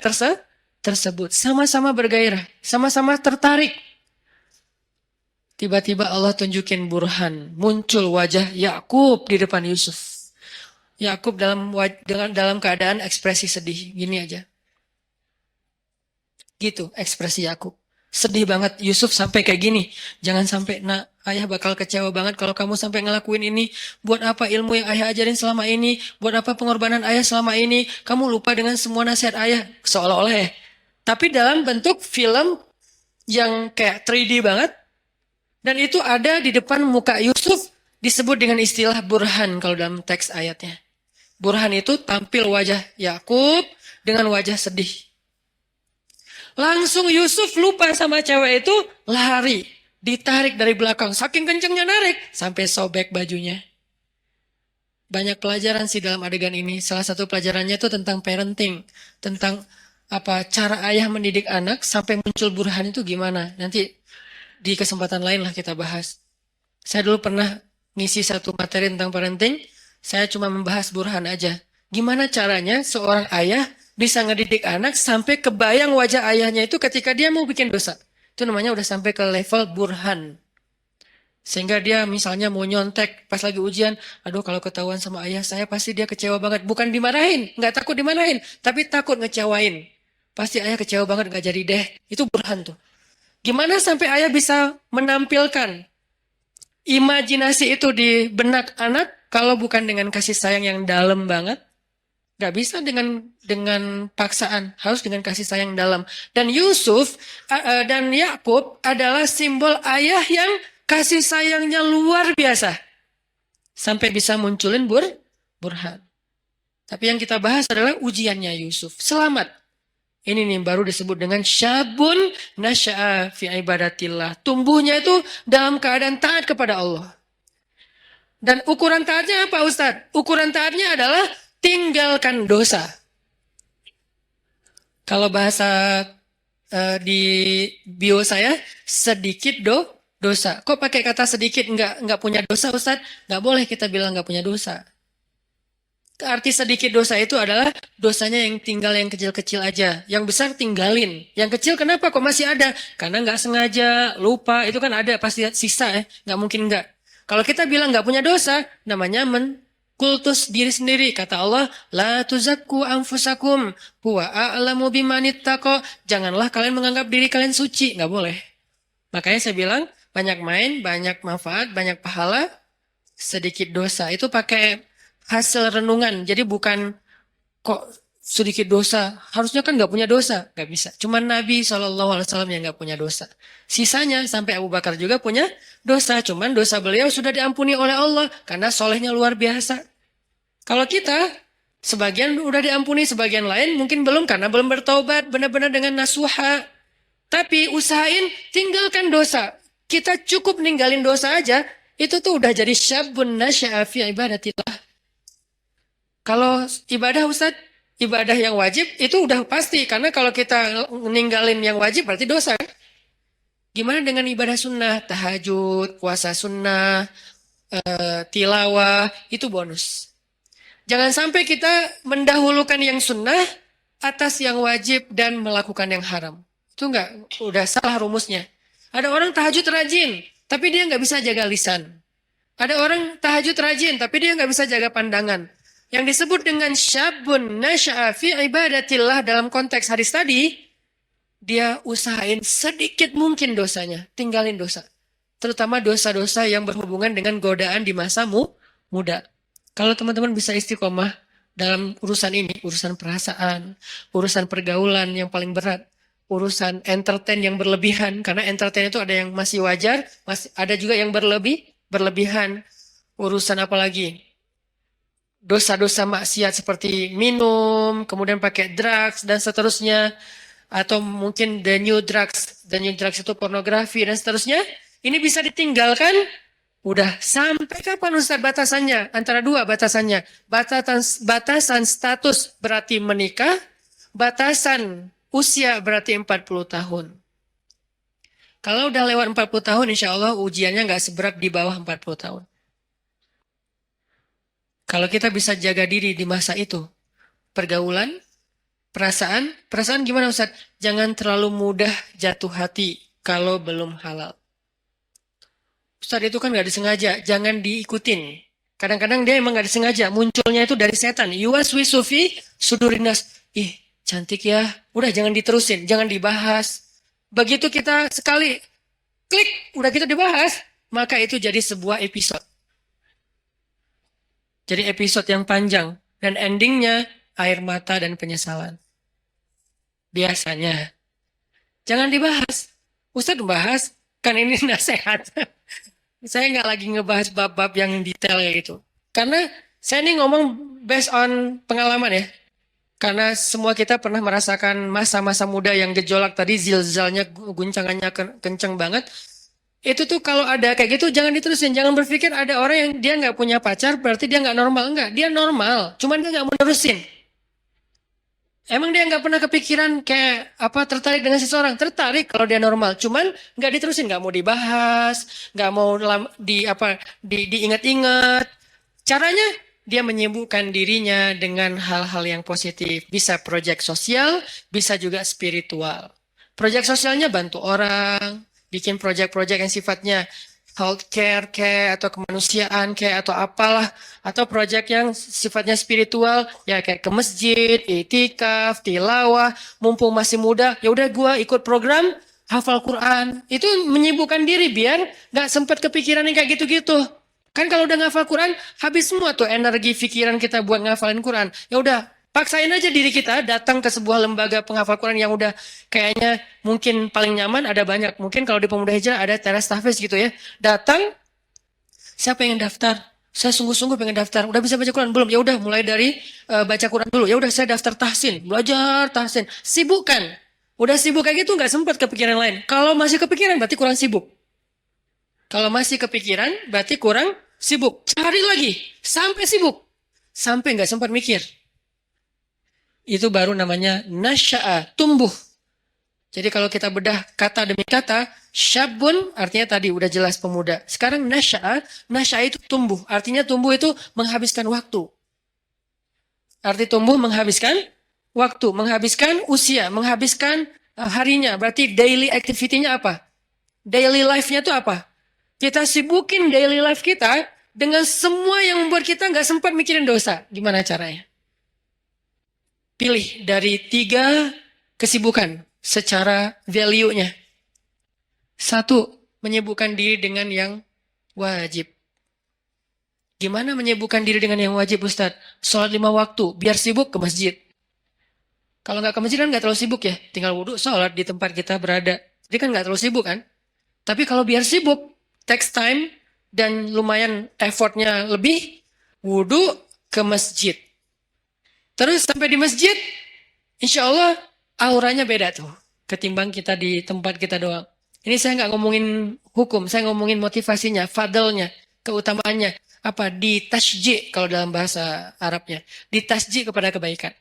tersebut. Sama-sama bergairah, sama-sama tertarik. Tiba-tiba Allah tunjukin burhan, muncul wajah Yakub di depan Yusuf. Yakub dalam keadaan ekspresi sedih, gini aja. Gitu ekspresi Yakub. Sedih banget Yusuf sampai kayak gini. Jangan sampai nak, ayah bakal kecewa banget kalau kamu sampai ngelakuin ini. Buat apa ilmu yang ayah ajarin selama ini? Buat apa pengorbanan ayah selama ini? Kamu lupa dengan semua nasihat ayah seolah-olah ya. Tapi dalam bentuk film yang kayak 3D banget. Dan itu ada di depan muka Yusuf, disebut dengan istilah burhan kalau dalam teks ayatnya. Burhan itu tampil wajah Yakub dengan wajah sedih. Langsung Yusuf lupa sama cewek itu, lari, ditarik dari belakang. Saking kencengnya narik, sampai sobek bajunya. Banyak pelajaran sih dalam adegan ini. Salah satu pelajarannya itu tentang parenting, tentang apa cara ayah mendidik anak sampai muncul burhan itu gimana. Nanti di kesempatan lain lah kita bahas. Saya dulu pernah ngisi satu materi tentang parenting, saya cuma membahas burhan aja. Gimana caranya seorang ayah bisa ngedidik anak sampai kebayang wajah ayahnya itu ketika dia mau bikin dosa. Itu namanya udah sampai ke level burhan. Sehingga dia misalnya mau nyontek pas lagi ujian, aduh kalau ketahuan sama ayah saya pasti dia kecewa banget. Bukan dimarahin, nggak takut dimarahin, tapi takut ngecewain. Pasti ayah kecewa banget nggak jadi deh. Itu burhan tuh. Gimana sampai ayah bisa menampilkan imajinasi itu di benak anak kalau bukan dengan kasih sayang yang dalam banget? Gak bisa dengan paksaan, harus dengan kasih sayang dalam. Dan Yusuf dan Yakub adalah simbol ayah yang kasih sayangnya luar biasa. Sampai bisa munculin burhan. Tapi yang kita bahas adalah ujiannya Yusuf. Selamat. Ini nih baru disebut dengan syabun nasya'a fi ibadatillah. Tumbuhnya itu dalam keadaan taat kepada Allah. Dan ukuran taatnya apa Ustadz? Ukuran taatnya adalah tinggalkan dosa. Kalau bahasa di bio saya, sedikit dosa. Kok pakai kata sedikit nggak punya dosa Ustadz? Nggak boleh kita bilang nggak punya dosa. Arti sedikit dosa itu adalah dosanya yang tinggal yang kecil-kecil aja. Yang besar tinggalin. Yang kecil kenapa kok masih ada? Karena nggak sengaja, lupa. Itu kan ada pasti sisa ya. Nggak mungkin nggak. Kalau kita bilang nggak punya dosa, namanya kultus diri sendiri. Kata Allah, la tuzakku anfusakum huwa a'lamu bimanittaqo. Janganlah kalian menganggap diri kalian suci. Nggak boleh. Makanya saya bilang, banyak main, banyak manfaat, banyak pahala, sedikit dosa. Itu pakai hasil renungan. Jadi bukan kok sedikit dosa. Harusnya kan nggak punya dosa. Nggak bisa. Cuma Nabi SAW yang nggak punya dosa. Sisanya sampai Abu Bakar juga punya dosa. Cuman dosa beliau sudah diampuni oleh Allah. Karena solehnya luar biasa. Kalau kita, sebagian udah diampuni, sebagian lain mungkin belum. Karena belum bertobat benar-benar dengan nasuha. Tapi usahain tinggalkan dosa. Kita cukup ninggalin dosa aja. Itu tuh udah jadi syabun nasya'a fi ibadatillah. Kalau ibadah Ustadz, ibadah yang wajib itu udah pasti. Karena kalau kita ninggalin yang wajib berarti dosa. Gimana dengan ibadah sunnah, tahajud, puasa sunnah, tilawah, itu bonus. Jangan sampai kita mendahulukan yang sunnah atas yang wajib dan melakukan yang haram. Itu enggak, udah salah rumusnya. Ada orang tahajud rajin, tapi dia nggak bisa jaga lisan. Ada orang tahajud rajin, tapi dia nggak bisa jaga pandangan. Yang disebut dengan syabun nasya'a fi ibadatillah dalam konteks hadis tadi, dia usahain sedikit mungkin dosanya, tinggalin dosa. Terutama dosa-dosa yang berhubungan dengan godaan di masa muda. Kalau teman-teman bisa istiqomah dalam urusan ini, urusan perasaan, urusan pergaulan yang paling berat, urusan entertain yang berlebihan, karena entertain itu ada yang masih wajar, ada juga yang berlebihan. Urusan apa lagi? Dosa-dosa maksiat seperti minum, kemudian pakai drugs dan seterusnya, atau mungkin the new drugs itu pornografi dan seterusnya. Ini bisa ditinggalkan. Udah sampai kapan Ustaz batasannya? Antara dua batasannya. Batasan status berarti menikah, batasan usia berarti 40 tahun. Kalau udah lewat 40 tahun, insya Allah ujiannya nggak seberat di bawah 40 tahun. Kalau kita bisa jaga diri di masa itu, pergaulan, perasaan gimana Ustaz? Jangan terlalu mudah jatuh hati kalau belum halal. Ustaz itu kan nggak disengaja, jangan diikutin. Kadang-kadang dia emang nggak disengaja, munculnya itu dari setan. Yuwaswisu fi sudurinas. Ih, cantik ya. Udah jangan diterusin, jangan dibahas. Begitu kita sekali klik, udah kita dibahas, maka itu jadi sebuah episode. Jadi episode yang panjang. Dan endingnya air mata dan penyesalan. Biasanya. Jangan dibahas. Ustadz bahas, kan ini nasihat. Saya nggak lagi ngebahas bab-bab yang detail kayak gitu. Karena saya ini ngomong based on pengalaman ya. Karena semua kita pernah merasakan masa-masa muda yang gejolak tadi, zilzalnya, guncangannya kenceng banget. Itu tuh kalau ada kayak gitu jangan diterusin. Jangan berpikir ada orang yang dia nggak punya pacar berarti dia nggak normal. Enggak, dia normal. Cuman dia nggak mau nerusin. Emang dia nggak pernah kepikiran kayak apa tertarik dengan seseorang? Tertarik kalau dia normal. Cuman nggak diterusin, nggak mau dibahas, nggak mau diingat-ingat. Caranya dia menyibukkan dirinya dengan hal-hal yang positif. Bisa proyek sosial, bisa juga spiritual. Proyek sosialnya bantu orang, bikin proyek-proyek yang sifatnya healthcare kayak atau kemanusiaan kayak atau apalah, atau proyek yang sifatnya spiritual ya kayak ke masjid, itikaf, tilawah, mumpung masih muda, ya udah gua ikut program hafal Quran. Itu menyibukkan diri biar nggak sempat kepikiran yang kayak gitu-gitu. Kan kalau udah ngafal Quran, habis semua tuh energi pikiran kita buat ngafalin Quran. Ya udah, paksain aja diri kita datang ke sebuah lembaga penghafal Quran yang udah kayaknya mungkin paling nyaman, ada banyak. Mungkin kalau di Pemuda Hijrah ada teras tahfiz gitu ya. Datang, saya pengen daftar. Saya sungguh-sungguh pengen daftar. Udah bisa baca Quran belum? Ya udah mulai dari baca Quran dulu. Ya udah saya daftar tahsin, belajar tahsin. Sibukkan. Udah sibuk kayak gitu nggak sempat kepikiran lain. Kalau masih kepikiran berarti kurang sibuk. Kalau masih kepikiran berarti kurang sibuk. Cari lagi sampai sibuk. Sampai nggak sempat mikir. Itu baru namanya nasya'a, tumbuh. Jadi kalau kita bedah kata demi kata, syabun artinya tadi udah jelas pemuda. Sekarang nasya'a itu tumbuh. Artinya tumbuh itu menghabiskan waktu. Arti tumbuh menghabiskan waktu, menghabiskan usia, menghabiskan harinya. Berarti daily activity-nya apa? Daily life-nya itu apa? Kita sibukin daily life kita dengan semua yang membuat kita nggak sempat mikirin dosa. Gimana caranya? Pilih dari 3 kesibukan secara value-nya. 1, menyibukkan diri dengan yang wajib. Gimana menyibukkan diri dengan yang wajib, Ustadz? Sholat 5 waktu, biar sibuk ke masjid. Kalau nggak ke masjid kan nggak terlalu sibuk ya. Tinggal wudhu, sholat di tempat kita berada. Jadi kan nggak terlalu sibuk kan? Tapi kalau biar sibuk, takes time, dan lumayan effortnya lebih, wudhu ke masjid. Terus sampai di masjid, insya Allah auranya beda tuh. Ketimbang kita di tempat kita doang. Ini saya nggak ngomongin hukum, saya ngomongin motivasinya, fadlnya, keutamaannya. Apa? Ditasji kalau dalam bahasa Arabnya. Ditasji kepada kebaikan.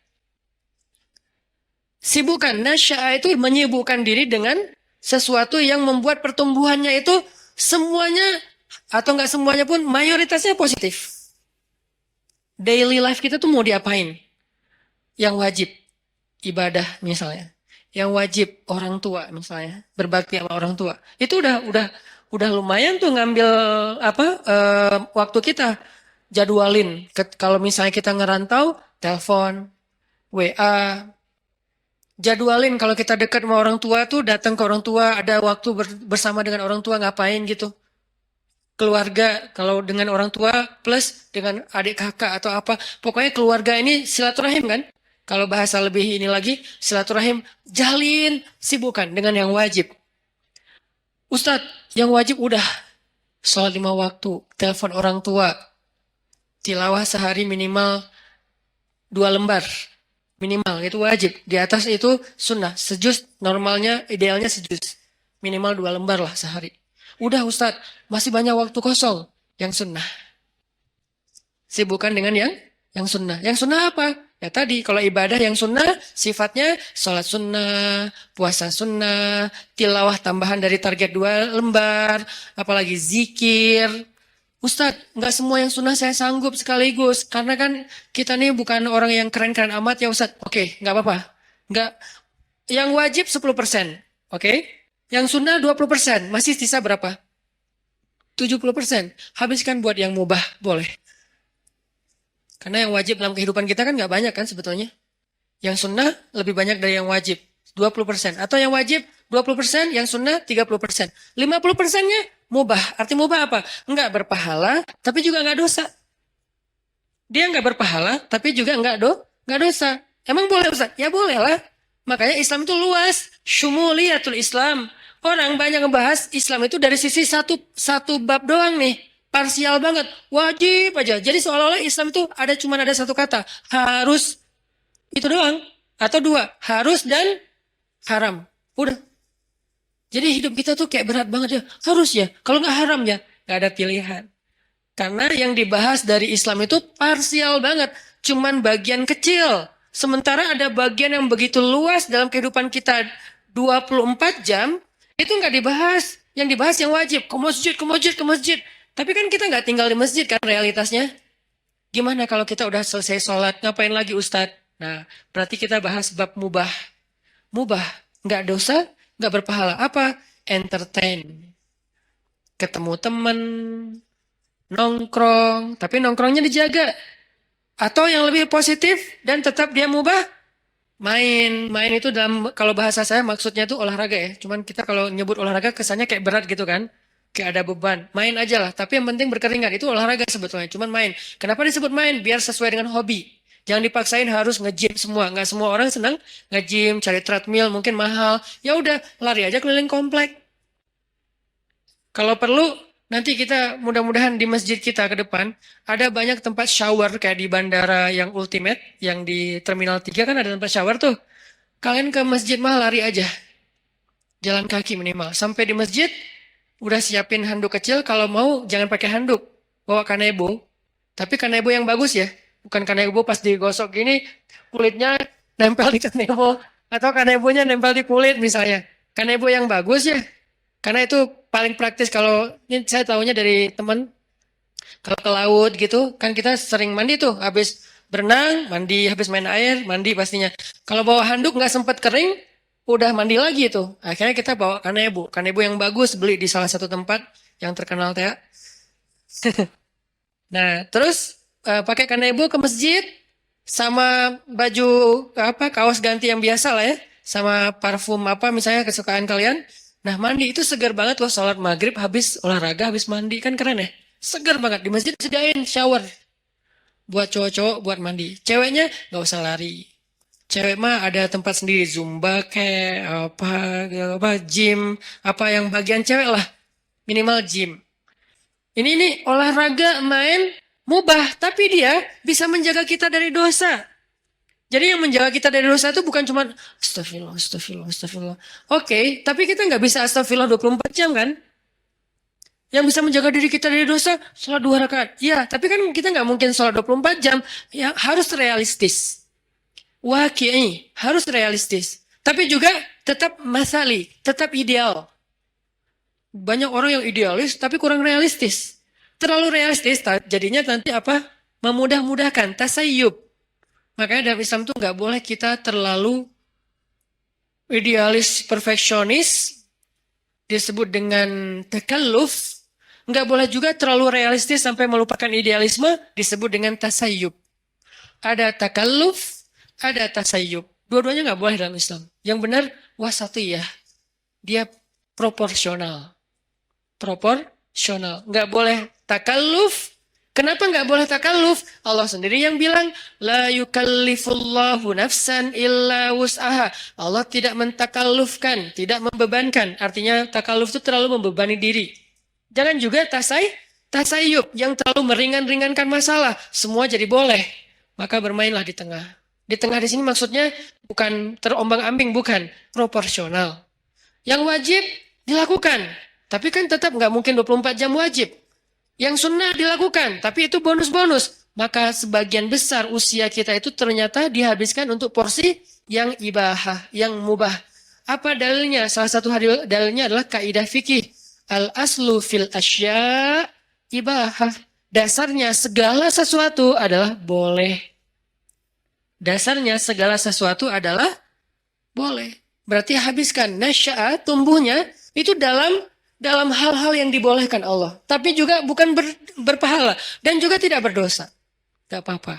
Sibukkan, nasya'a itu menyibukkan diri dengan sesuatu yang membuat pertumbuhannya itu semuanya atau nggak semuanya pun mayoritasnya positif. Daily life kita tuh mau diapain? Yang wajib ibadah misalnya, yang wajib orang tua misalnya, berbakti sama orang tua. Itu udah lumayan tuh ngambil waktu kita jadwalin. Kalau misalnya kita ngerantau, telepon, WA, jadwalin kalau kita dekat sama orang tua tuh datang ke orang tua, ada waktu bersama dengan orang tua ngapain gitu. Keluarga kalau dengan orang tua plus dengan adik kakak atau apa. Pokoknya keluarga ini silaturahim kan. Kalau bahasa lebih ini lagi, silaturahim jalin, sibukkan dengan yang wajib. Ustadz, yang wajib udah sholat 5 waktu, telepon orang tua, tilawah sehari minimal 2 lembar. Minimal, itu wajib. Di atas itu sunnah. Sejus, normalnya, idealnya sejus. Minimal 2 lembar lah sehari. Udah Ustadz, masih banyak waktu kosong. Yang sunnah. Sibukkan dengan yang sunnah. Yang sunnah apa? Ya tadi, kalau ibadah yang sunnah, sifatnya sholat sunnah, puasa sunnah, tilawah tambahan dari target 2 lembar, apalagi zikir. Ustadz, nggak semua yang sunnah saya sanggup sekaligus. Karena kan kita nih bukan orang yang keren-keren amat ya Ustadz. Oke, nggak apa-apa. Nggak, yang wajib 10%. Oke? Yang sunnah 20%. Masih sisa berapa? 70%. Habiskan buat yang mubah, boleh. Karena yang wajib dalam kehidupan kita kan nggak banyak kan sebetulnya. Yang sunnah lebih banyak dari yang wajib. 20%. Atau yang wajib 20%, yang sunnah 30%. 50%-nya mubah. Arti mubah apa? Enggak berpahala, tapi juga enggak dosa. Dia enggak berpahala, tapi juga enggak dosa. Emang boleh Ustaz? Ya boleh lah. Makanya Islam itu luas. Syumuliyatul Islam. Orang banyak ngebahas Islam itu dari sisi satu bab doang nih. Parsial banget. Wajib aja. Jadi seolah-olah Islam itu cuma ada satu kata. Harus. Itu doang. Atau 2. Harus dan haram. Udah. Jadi hidup kita tuh kayak berat banget ya. Harus ya. Kalau nggak haram ya. Nggak ada pilihan. Karena yang dibahas dari Islam itu parsial banget. Cuman bagian kecil. Sementara ada bagian yang begitu luas dalam kehidupan kita 24 jam. Itu nggak dibahas. Yang dibahas yang wajib. Ke masjid, ke masjid, ke masjid. Tapi kan kita nggak tinggal di masjid kan realitasnya. Gimana kalau kita udah selesai sholat. Ngapain lagi Ustadz? Nah, berarti kita bahas bab mubah. Mubah. Nggak dosa. Nggak berpahala. Apa? Entertain. Ketemu teman. Nongkrong. Tapi nongkrongnya dijaga. Atau yang lebih positif. Dan tetap dia mubah. Main. Main itu dalam, kalau bahasa saya maksudnya itu olahraga ya. Cuman kita kalau nyebut olahraga kesannya kayak berat gitu kan. Kayak ada beban. Main aja lah. Tapi yang penting berkeringat. Itu olahraga sebetulnya. Cuman main. Kenapa disebut main? Biar sesuai dengan hobi. Jangan dipaksain harus nge-gym semua. Nggak semua orang senang nge-gym, cari treadmill, mungkin mahal. Ya udah, lari aja keliling komplek. Kalau perlu, nanti kita mudah-mudahan di masjid kita ke depan, ada banyak tempat shower kayak di bandara yang ultimate, yang di Terminal 3 kan ada tempat shower tuh. Kalian ke masjid mah lari aja. Jalan kaki minimal. Sampai di masjid, udah siapin handuk kecil. Kalau mau, jangan pakai handuk. Bawa kanebo. Tapi kanebo yang bagus ya. Bukan kanebo pas digosok gini, kulitnya nempel di kanebo. Atau kanebonya nempel di kulit misalnya. Kanebo yang bagus ya. Karena itu paling praktis kalau, ini saya tahunya dari teman. Kalau ke laut gitu, kan kita sering mandi tuh. Habis berenang, mandi. Habis main air, mandi pastinya. Kalau bawa handuk nggak sempat kering, udah mandi lagi tuh. Akhirnya kita bawa kanebo. Kanebo yang bagus, beli di salah satu tempat yang terkenal teh. Nah, terus pakai kanebo ke masjid sama baju kaos ganti yang biasa lah ya, sama parfum apa misalnya kesukaan kalian. Nah, mandi itu segar banget loh, sholat maghrib habis olahraga habis mandi kan keren ya. Segar banget di masjid sediain shower buat cowok-cowok buat mandi. Ceweknya nggak usah lari. Cewek mah ada tempat sendiri, zumba kayak apa gym, apa yang bagian cewek lah, minimal gym. Ini olahraga main mubah, tapi dia bisa menjaga kita dari dosa. Jadi yang menjaga kita dari dosa itu bukan cuma astagfirullah, astagfirullah, astagfirullah. Oke, tapi kita nggak bisa astagfirullah 24 jam kan? Yang bisa menjaga diri kita dari dosa, sholat 2 rakaat. Ya, tapi kan kita nggak mungkin sholat 24 jam. Ya, harus realistis. Waqi'i, harus realistis. Tapi juga tetap masali, tetap ideal. Banyak orang yang idealis tapi kurang realistis. Terlalu realistis jadinya nanti apa? Memudah-mudahkan, tasayyub. Makanya dalam Islam tuh nggak boleh kita terlalu idealis, perfeksionis, disebut dengan takalluf. Nggak boleh juga terlalu realistis sampai melupakan idealisme, disebut dengan tasayyub. Ada takalluf, ada tasayyub. Dua-duanya nggak boleh dalam Islam. Yang benar wasatiyah. Dia proporsional. Proporsional. Nggak boleh takalluf. Kenapa nggak boleh takalluf? Allah sendiri yang bilang, la yukallifullahu nafsan illa wus'aha. Allah tidak mentakallufkan, tidak membebankan. Artinya takalluf itu terlalu membebani diri. Jangan juga tasayyub yang terlalu meringan-ringankan masalah. Semua jadi boleh. Maka bermainlah di tengah. Di tengah di sini maksudnya bukan terombang-ambing, bukan. Proporsional. Yang wajib dilakukan. Tapi kan tetap nggak mungkin 24 jam wajib. Yang sunnah dilakukan, tapi itu bonus-bonus. Maka sebagian besar usia kita itu ternyata dihabiskan untuk porsi yang ibahah, yang mubah. Apa dalilnya? Salah satu dalilnya adalah kaidah fikih. Al-aslu fil asya ibahah. Dasarnya segala sesuatu adalah boleh. Dasarnya segala sesuatu adalah boleh. Berarti habiskan. Nasya'a, tumbuhnya, itu dalam hal-hal yang dibolehkan Allah. Tapi juga bukan berpahala. Dan juga tidak berdosa. Gak apa-apa.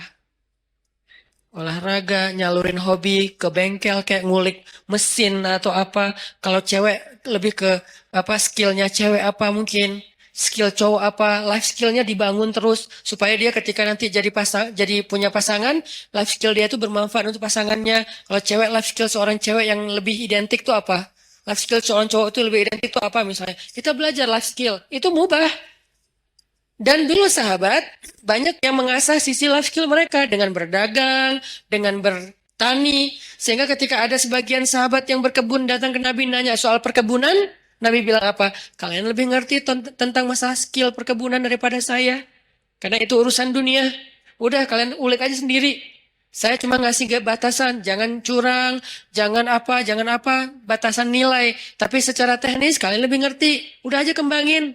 Olahraga, nyalurin hobi, ke bengkel kayak ngulik mesin atau apa. Kalau cewek lebih ke apa skillnya cewek apa mungkin. Skill cowok apa, life skillnya dibangun terus. Supaya dia ketika nanti jadi punya pasangan, life skill dia itu bermanfaat untuk pasangannya. Kalau cewek, life skill seorang cewek yang lebih identik itu apa? Life skill seorang cowok itu lebih identik itu apa misalnya? Kita belajar life skill. Itu mubah. Dan dulu sahabat, banyak yang mengasah sisi life skill mereka dengan berdagang, dengan bertani. Sehingga ketika ada sebagian sahabat yang berkebun datang ke Nabi nanya soal perkebunan, Nabi bilang apa? Kalian lebih ngerti tentang masalah skill perkebunan daripada saya. Karena itu urusan dunia. Udah kalian ulik aja sendiri. Saya cuma ngasih batasan, jangan curang, jangan apa, batasan nilai. Tapi secara teknis kalian lebih ngerti. Udah aja kembangin.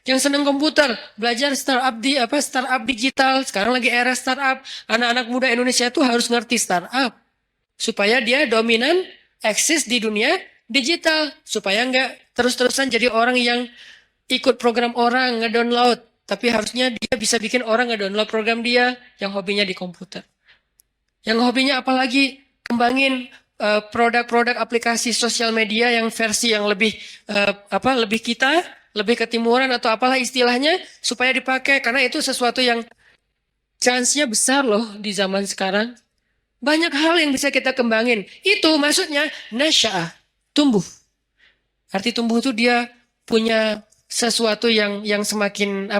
Yang seneng komputer, belajar startup digital. Sekarang lagi era startup. Anak-anak muda Indonesia itu harus ngerti startup. Supaya dia dominan, eksis di dunia digital. Supaya nggak terus-terusan jadi orang yang ikut program orang, ngedownload. Tapi harusnya dia bisa bikin orang ngedownload program dia yang hobinya di komputer. Yang hobinya apalagi kembangin produk-produk aplikasi sosial media yang versi yang lebih lebih kita, lebih ketimuran atau apalah istilahnya supaya dipakai karena itu sesuatu yang chance-nya besar loh di zaman sekarang. Banyak hal yang bisa kita kembangin. Itu maksudnya nasya'ah, tumbuh. Arti tumbuh itu dia punya sesuatu yang semakin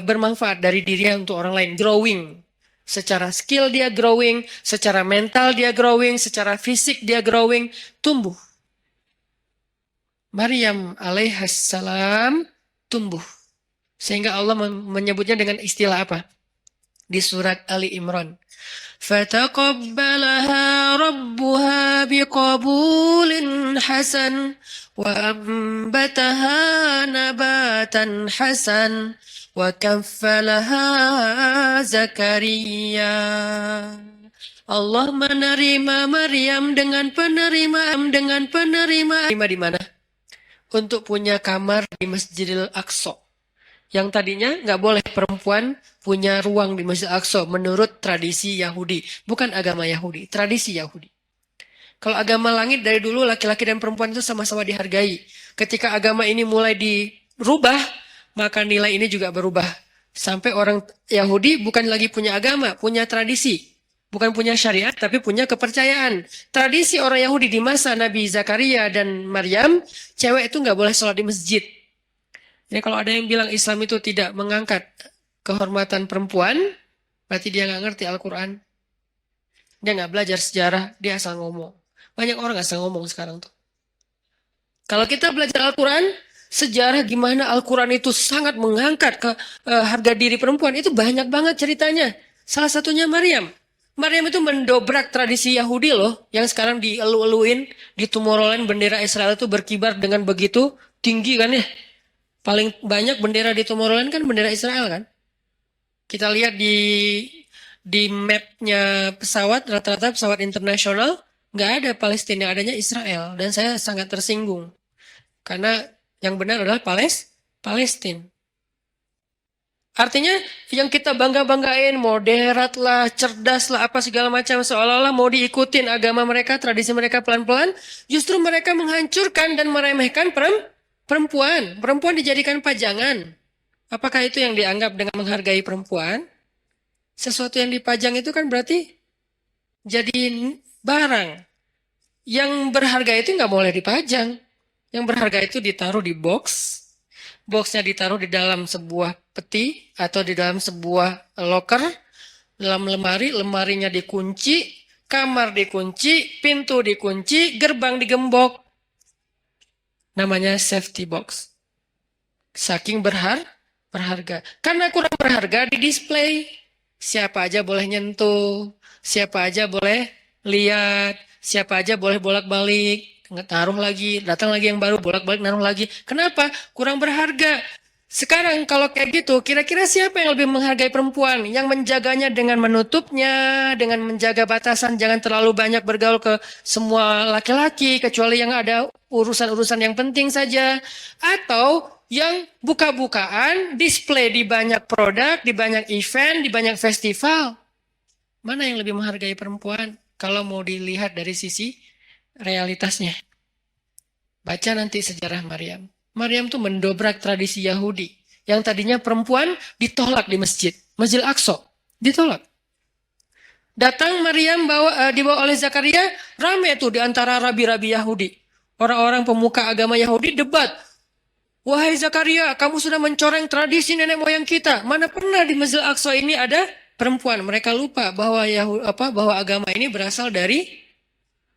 bermanfaat dari dirinya untuk orang lain, growing. Secara skill dia growing, secara mental dia growing, secara fisik dia growing, tumbuh. Maryam alaihissalam tumbuh. Sehingga Allah menyebutnya dengan istilah apa? Di surat Ali Imran. Fataqabbalaha rabbuha biqabulin hasan wa ambataha nabatan hasan. وَكَفَّلَهَا Zakaria. Allah menerima Maryam dengan penerimaan di mana? Untuk punya kamar di Masjidil Aqsa. Yang tadinya nggak boleh perempuan punya ruang di Masjidil Aqsa menurut tradisi Yahudi. Bukan agama Yahudi, tradisi Yahudi. Kalau agama langit dari dulu laki-laki dan perempuan itu sama-sama dihargai. Ketika agama ini mulai dirubah, maka nilai ini juga berubah. Sampai orang Yahudi bukan lagi punya agama, punya tradisi. Bukan punya syariat, tapi punya kepercayaan. Tradisi orang Yahudi di masa Nabi Zakaria dan Maryam, cewek itu nggak boleh sholat di masjid. Jadi kalau ada yang bilang Islam itu tidak mengangkat kehormatan perempuan, berarti dia nggak ngerti Al-Quran. Dia nggak belajar sejarah, dia asal ngomong. Banyak orang asal ngomong sekarang tuh. Kalau kita belajar Al-Quran, sejarah gimana Al-Quran itu sangat mengangkat ke harga diri perempuan. Itu banyak banget ceritanya. Salah satunya Maryam. Maryam itu mendobrak tradisi Yahudi loh, yang sekarang dielu-eluin di Tomorrowland bendera Israel itu berkibar dengan begitu tinggi kan ya. Paling banyak bendera di Tomorrowland kan bendera Israel kan. Kita lihat di mapnya pesawat, rata-rata pesawat internasional nggak ada Palestina, adanya Israel. Dan saya sangat tersinggung karena yang benar adalah Palestina. Artinya yang kita bangga-banggain, moderat lah, cerdas lah, apa segala macam, seolah-olah mau diikutin agama mereka, tradisi mereka pelan-pelan, justru mereka menghancurkan dan meremehkan perempuan. Perempuan dijadikan pajangan. Apakah itu yang dianggap dengan menghargai perempuan? Sesuatu yang dipajang itu kan berarti jadi barang. Yang berharga itu nggak boleh dipajang. Yang berharga itu ditaruh di box. Boxnya ditaruh di dalam sebuah peti atau di dalam sebuah loker, dalam lemari, lemarinya dikunci, kamar dikunci, pintu dikunci, gerbang digembok. Namanya safety box. Saking berharga. Karena kurang berharga di display. Siapa aja boleh nyentuh, siapa aja boleh lihat, siapa aja boleh bolak-balik, taruh lagi, datang lagi yang baru, bolak-balik naruh lagi. Kenapa? Kurang berharga. Sekarang kalau kayak gitu, kira-kira siapa yang lebih menghargai perempuan? Yang menjaganya dengan menutupnya, dengan menjaga batasan, jangan terlalu banyak bergaul ke semua laki-laki, kecuali yang ada urusan-urusan yang penting saja. Atau yang buka-bukaan, display di banyak produk, di banyak event, di banyak festival. Mana yang lebih menghargai perempuan? Kalau mau dilihat dari sisi realitasnya. Baca nanti sejarah Maryam. Maryam tuh mendobrak tradisi Yahudi. Yang tadinya perempuan ditolak di masjid. Masjid Al-Aqsa. Ditolak. Datang Maryam dibawa oleh Zakaria. Rame tuh di antara rabi-rabi Yahudi. Orang-orang pemuka agama Yahudi debat. Wahai Zakaria, kamu sudah mencoreng tradisi nenek moyang kita. Mana pernah di Masjid Al-Aqsa ini ada perempuan. Mereka lupa bahwa bahwa agama ini berasal dari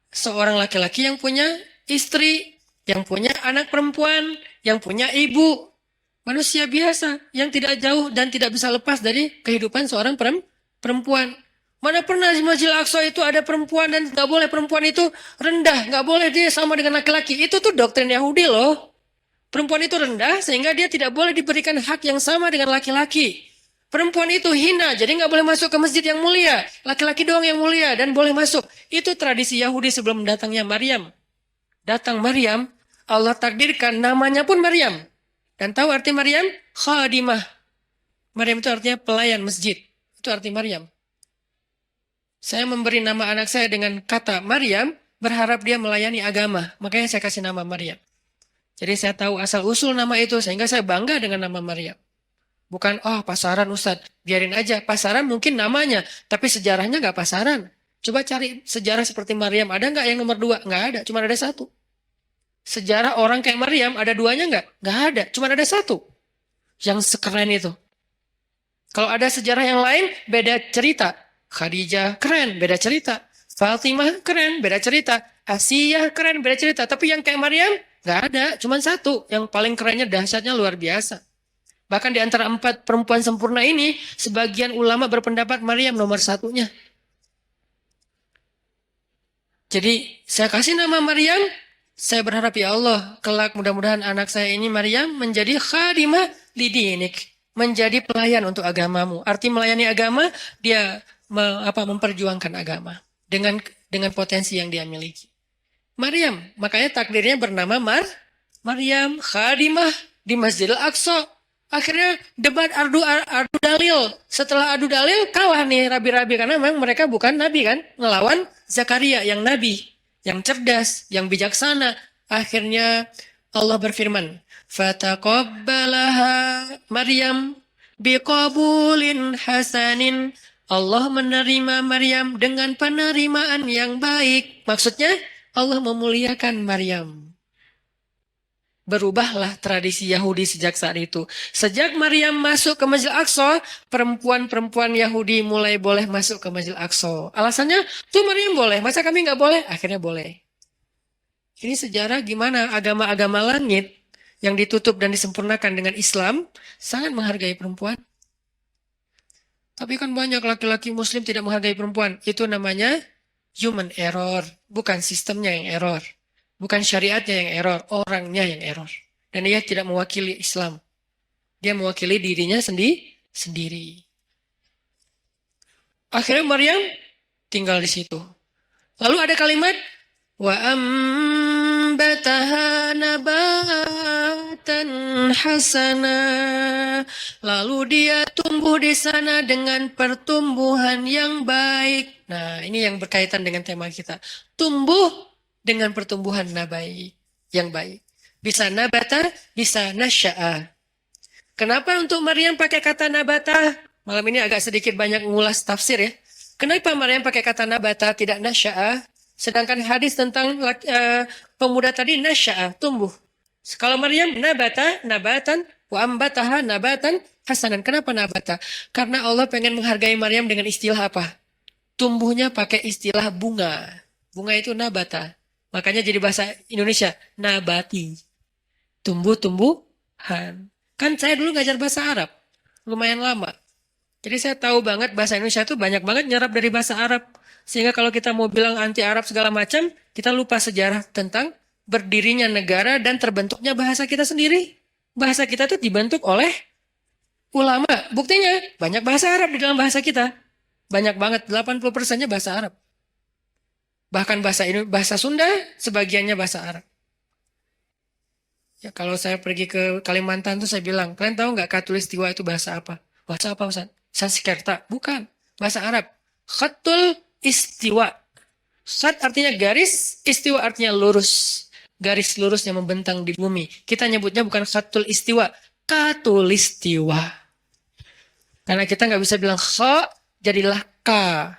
seorang laki-laki yang punya istri, yang punya anak perempuan, yang punya ibu. Manusia biasa yang tidak jauh dan tidak bisa lepas dari kehidupan seorang perempuan. Mana pernah di Masjid Al-Aqsa itu ada perempuan dan nggak boleh perempuan itu rendah, nggak boleh dia sama dengan laki-laki. Itu tuh doktrin Yahudi loh. Perempuan itu rendah sehingga dia tidak boleh diberikan hak yang sama dengan laki-laki. Perempuan itu hina, jadi nggak boleh masuk ke masjid yang mulia. Laki-laki doang yang mulia dan boleh masuk. Itu tradisi Yahudi sebelum datangnya Maryam. Datang Maryam, Allah takdirkan namanya pun Maryam. Dan tahu arti Maryam? Khadimah. Maryam itu artinya pelayan masjid. Itu arti Maryam. Saya memberi nama anak saya dengan kata Maryam, berharap dia melayani agama. Makanya saya kasih nama Maryam. Jadi saya tahu asal-usul nama itu, sehingga saya bangga dengan nama Maryam. Bukan, oh pasaran Ustadz, biarin aja. Pasaran mungkin namanya, tapi sejarahnya nggak pasaran. Coba cari sejarah seperti Maryam, ada nggak yang nomor 2? Nggak ada, cuma ada 1. Sejarah orang kayak Maryam, ada 2-nya nggak? Nggak ada, cuma ada 1. Yang sekeren itu. Kalau ada sejarah yang lain, beda cerita. Khadijah keren, beda cerita. Fatimah keren, beda cerita. Asiyah keren, beda cerita. Tapi yang kayak Maryam, nggak ada, cuma 1. Yang paling kerennya, dahsyatnya luar biasa. Bahkan di antara 4 perempuan sempurna ini, sebagian ulama berpendapat Maryam nomor 1-nya. Jadi saya kasih nama Maryam, saya berharap ya Allah, kelak mudah-mudahan anak saya ini Maryam menjadi khadimah lidinik, menjadi pelayan untuk agamamu. Arti melayani agama, dia memperjuangkan agama dengan potensi yang dia miliki. Maryam, makanya takdirnya bernama Maryam khadimah di Masjid Al-Aqsa. Akhirnya debat adu dalil. Setelah adu dalil kalah nih rabi-rabi karena memang mereka bukan nabi kan, ngelawan Zakaria yang nabi, yang cerdas, yang bijaksana. Akhirnya Allah berfirman, "Fataqabbalaha Maryam biqabulin hasanin." Allah menerima Maryam dengan penerimaan yang baik. Maksudnya Allah memuliakan Maryam. Berubahlah tradisi Yahudi sejak saat itu. Sejak Maryam masuk ke Masjid Al-Aqsa, perempuan-perempuan Yahudi mulai boleh masuk ke Masjid Al-Aqsa. Alasannya, tuh Maryam boleh, masa kami nggak boleh? Akhirnya boleh. Ini sejarah gimana agama-agama langit yang ditutup dan disempurnakan dengan Islam sangat menghargai perempuan. Tapi kan banyak laki-laki muslim tidak menghargai perempuan. Itu namanya human error. Bukan sistemnya yang error. Bukan syariatnya yang error. Orangnya yang error. Dan ia tidak mewakili Islam. Dia mewakili dirinya sendiri. Akhirnya Maryam tinggal di situ. Lalu ada kalimat wa ambataha nabatan hasana. Lalu dia tumbuh di sana dengan pertumbuhan yang baik. Nah, ini yang berkaitan dengan tema kita. Tumbuh dengan pertumbuhan yang baik. Bisa nabata, bisa nasya'a. Kenapa untuk Maryam pakai kata nabata? Malam ini agak sedikit banyak ngulas tafsir ya. Kenapa Maryam pakai kata nabata tidak nasya'a? Sedangkan hadis tentang pemuda tadi nasya'a, tumbuh. Kalau Maryam nabata, nabatan, wa ambataha nabatan hasanan. Kenapa nabata? Karena Allah pengen menghargai Maryam dengan istilah apa? Tumbuhnya pakai istilah bunga. Bunga itu nabata. Makanya jadi bahasa Indonesia, nabati. Tumbuh-tumbuhan. Kan saya dulu ngajar bahasa Arab. Lumayan lama. Jadi saya tahu banget bahasa Indonesia itu banyak banget nyerap dari bahasa Arab. Sehingga kalau kita mau bilang anti Arab segala macam, kita lupa sejarah tentang berdirinya negara dan terbentuknya bahasa kita sendiri. Bahasa kita itu dibentuk oleh ulama. Buktinya banyak bahasa Arab di dalam bahasa kita. Banyak banget, 80%-nya bahasa Arab. Bahkan bahasa Sunda, sebagiannya bahasa Arab. Ya, kalau saya pergi ke Kalimantan tuh saya bilang, kalian tahu nggak Katulistiwa itu bahasa apa? Bahasa apa, Ustaz? Sanskerta. Bukan. Bahasa Arab. Khatul istiwa. Khat artinya garis, istiwa artinya lurus. Garis lurus yang membentang di bumi. Kita nyebutnya bukan khatul istiwa. Katulistiwa. Karena kita nggak bisa bilang kha, jadilah ka.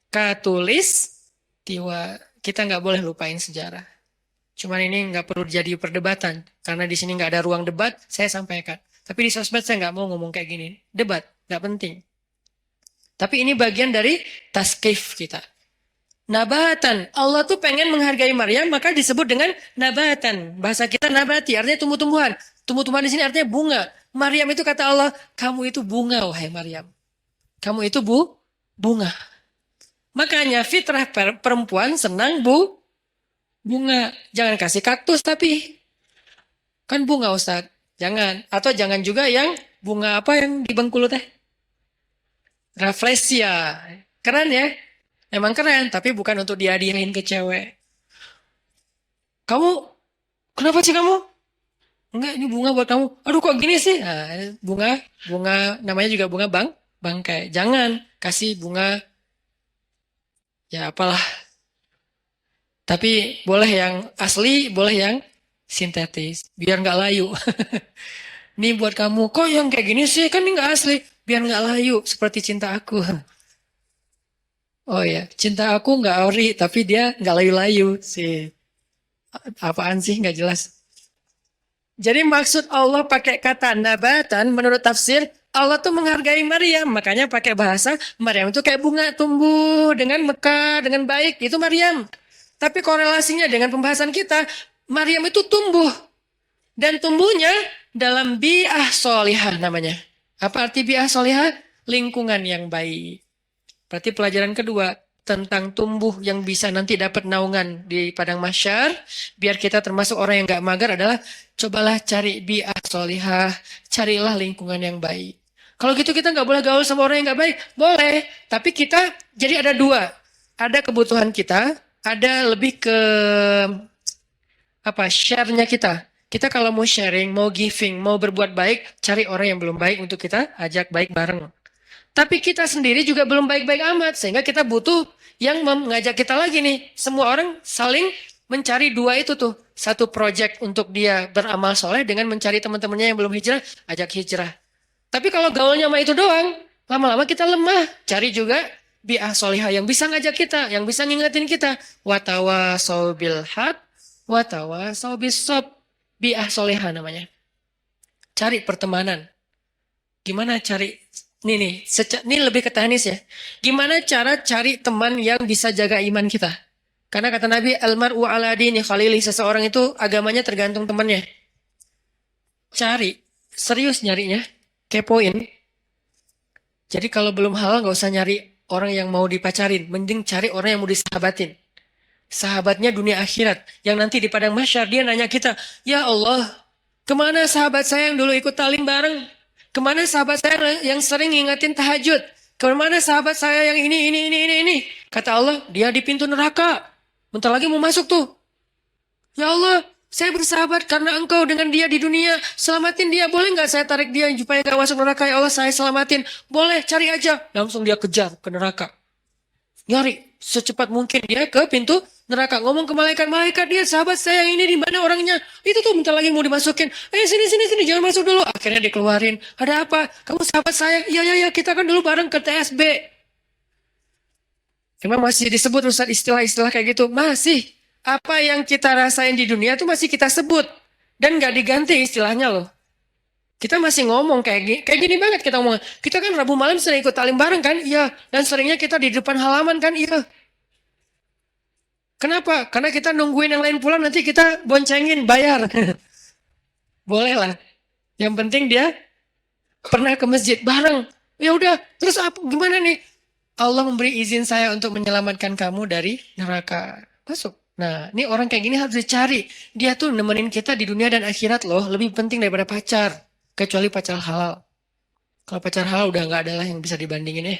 Katulistiwa. Kita nggak boleh lupain sejarah. Cuman ini nggak perlu jadi perdebatan. Karena di sini nggak ada ruang debat, saya sampaikan. Tapi di sosmed saya nggak mau ngomong kayak gini. Debat, nggak penting. Tapi ini bagian dari taskif kita. Nabatan. Allah tuh pengen menghargai Maryam, maka disebut dengan nabatan. Bahasa kita nabati, artinya tumbuh-tumbuhan. Tumbuh-tumbuhan di sini artinya bunga. Maryam itu kata Allah, kamu itu bunga, wahai Maryam. Kamu itu bunga. Makanya fitrah perempuan senang bunga. Jangan kasih kaktus tapi. Kan bunga Ustaz. Jangan. Atau jangan juga yang bunga apa yang di Bengkulu teh. Rafflesia. Keren ya. Emang keren. Tapi bukan untuk dihadiahin ke cewek. Kamu. Kenapa sih kamu? Enggak ini bunga buat kamu. Aduh kok gini sih. Nah, bunga. Namanya juga bunga bangkai. Jangan. Kasih bunga. Ya apalah. Tapi boleh yang asli, boleh yang sintetis. Biar nggak layu. Nih buat kamu, kok yang kayak gini sih? Kan ini nggak asli. Biar nggak layu, seperti cinta aku. Oh ya, cinta aku nggak ori, tapi dia nggak layu-layu. Sih, apaan sih nggak jelas. Jadi maksud Allah pakai kata nabatan, menurut tafsir, Allah tuh menghargai Maryam. Makanya pakai bahasa, Maryam itu kayak bunga tumbuh dengan mekar, dengan baik. Itu Maryam. Tapi korelasinya dengan pembahasan kita, Maryam itu tumbuh. Dan tumbuhnya dalam bi'ah solihah namanya. Apa arti bi'ah solihah? Lingkungan yang baik. Berarti pelajaran kedua tentang tumbuh yang bisa nanti dapat naungan di padang mahsyar. Biar kita termasuk orang yang gak mager adalah cobalah cari bi'ah solihah. Carilah lingkungan yang baik. Kalau gitu kita gak boleh gaul sama orang yang gak baik. Boleh. Tapi kita jadi ada dua. Ada kebutuhan kita. Ada lebih ke share-nya kita. Kita kalau mau sharing, mau giving, mau berbuat baik, cari orang yang belum baik untuk kita ajak baik bareng. Tapi kita sendiri juga belum baik-baik amat, sehingga kita butuh yang mengajak kita lagi nih. Semua orang saling mencari dua itu tuh. Satu project untuk dia beramal soleh dengan mencari teman-temannya yang belum hijrah, ajak hijrah. Tapi kalau gaulnya sama itu doang, lama-lama kita lemah. Cari juga bi'ah solihah yang bisa ngajak kita, yang bisa ngingetin kita. Watawasau bil haq, watawasau bis sob. Bi'ah solihah namanya. Cari pertemanan. Gimana cari, ini lebih ke teknis ya. Gimana cara cari teman yang bisa jaga iman kita? Karena kata Nabi, almar'u ala dini khalili, seseorang itu agamanya tergantung temannya. Cari, serius nyarinya, kepoin. Jadi kalau belum halal nggak usah nyari orang yang mau dipacarin. Mending cari orang yang mau disahabatin. Sahabatnya dunia akhirat. Yang nanti di padang mahsyar dia nanya kita, "Ya Allah, kemana sahabat saya yang dulu ikut talim bareng? Kemana sahabat saya yang sering ngingetin tahajud? Kemana sahabat saya yang ini?" Kata Allah, dia di pintu neraka. Bentar lagi mau masuk tuh. "Ya Allah, saya bersahabat karena engkau dengan dia di dunia. Selamatin dia. Boleh nggak saya tarik dia supaya nggak masuk neraka? Ya Allah, saya selamatin. Boleh, cari aja." Langsung dia kejar ke neraka. Nyari secepat mungkin dia ke pintu neraka. Ngomong ke malaikat-malaikat, dia sahabat saya yang ini di mana orangnya? Itu tuh bentar lagi mau dimasukin. Sini sini sini, jangan masuk dulu. Akhirnya dikeluarin. "Ada apa? Kamu sahabat saya?" "Iya iya iya, kita kan dulu bareng ke TSB." Emang masih disebut Ustaz istilah-istilah kayak gitu? Masih. Apa yang kita rasain di dunia itu masih kita sebut. Dan nggak diganti istilahnya loh. Kita masih ngomong kayak gini banget kita ngomong. Kita kan Rabu malam sering ikut talim bareng kan? Iya. Dan seringnya kita di depan halaman kan? Iya. Kenapa? Karena kita nungguin yang lain pulang, nanti kita boncengin, bayar. Boleh lah. Yang penting dia pernah ke masjid bareng. Ya udah, terus apa gimana nih? Allah memberi izin saya untuk menyelamatkan kamu dari neraka. Masuk. Nah, ini orang kayak gini harus dicari. Dia tuh nemenin kita di dunia dan akhirat loh. Lebih penting daripada pacar. Kecuali pacar halal. Kalau pacar halal udah nggak ada lah yang bisa dibandingin ya.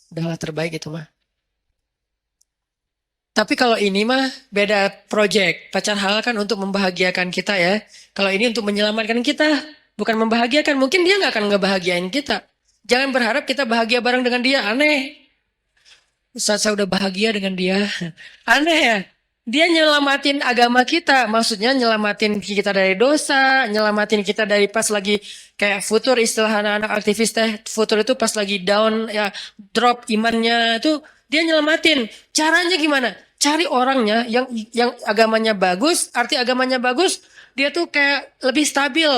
Udahlah terbaik itu mah. Tapi kalau ini mah beda project. Pacar halal kan untuk membahagiakan kita ya. Kalau ini untuk menyelamatkan kita. Bukan membahagiakan. Mungkin dia nggak akan ngebahagiain kita. Jangan berharap kita bahagia bareng dengan dia. Aneh. Saat saya udah bahagia dengan dia. Aneh ya. Dia nyelamatin agama kita. Maksudnya nyelamatin kita dari dosa. Nyelamatin kita dari pas lagi kayak futur, istilah anak-anak aktivis teh. Futur itu pas lagi down, ya drop imannya itu. Dia nyelamatin. Caranya gimana? Cari orangnya yang agamanya bagus. Arti agamanya bagus. Dia tuh kayak lebih stabil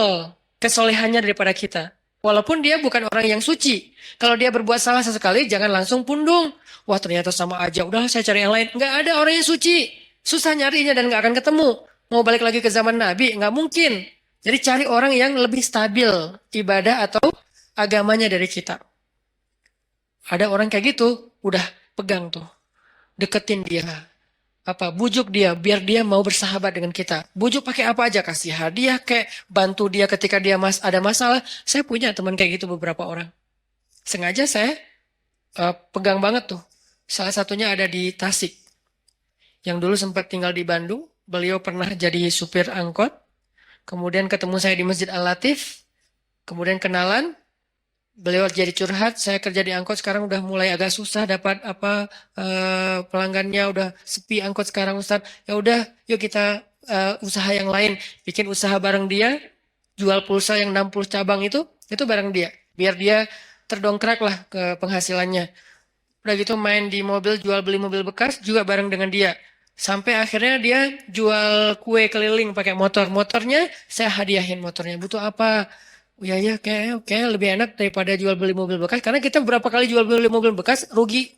kesolehannya daripada kita. Walaupun dia bukan orang yang suci. Kalau dia berbuat salah sesekali, jangan langsung pundung. "Wah, ternyata sama aja. Udah, saya cari yang lain." Nggak ada orang yang suci. Susah nyarinya dan nggak akan ketemu. Mau balik lagi ke zaman Nabi, nggak mungkin. Jadi cari orang yang lebih stabil ibadah atau agamanya dari kita. Ada orang kayak gitu, udah pegang tuh. Deketin dia. Apa, bujuk dia biar dia mau bersahabat dengan kita. Bujuk pakai apa aja, kasih hadiah kayak bantu dia ketika dia ada masalah. Saya punya teman kayak gitu beberapa orang. Sengaja saya pegang banget tuh. Salah satunya ada di Tasik. Yang dulu sempat tinggal di Bandung. Beliau pernah jadi supir angkot. Kemudian ketemu saya di Masjid Al-Latif. Kemudian kenalan. Beliau jadi curhat. Saya kerja di angkot sekarang udah mulai agak susah dapat apa pelanggannya, udah sepi angkot sekarang Ustaz. Ya udah, yuk kita usaha yang lain. Bikin usaha bareng dia. Jual pulsa yang 60 cabang itu bareng dia. Biar dia terdongkrak lah ke penghasilannya. Udah gitu main di mobil, jual beli mobil bekas juga bareng dengan dia. Sampai akhirnya dia jual kue keliling pakai motor. Motornya saya hadiahin motornya. Butuh apa? "Oh, ya ya, kayak lebih enak daripada jual beli mobil bekas. Karena kita berapa kali jual beli mobil bekas rugi.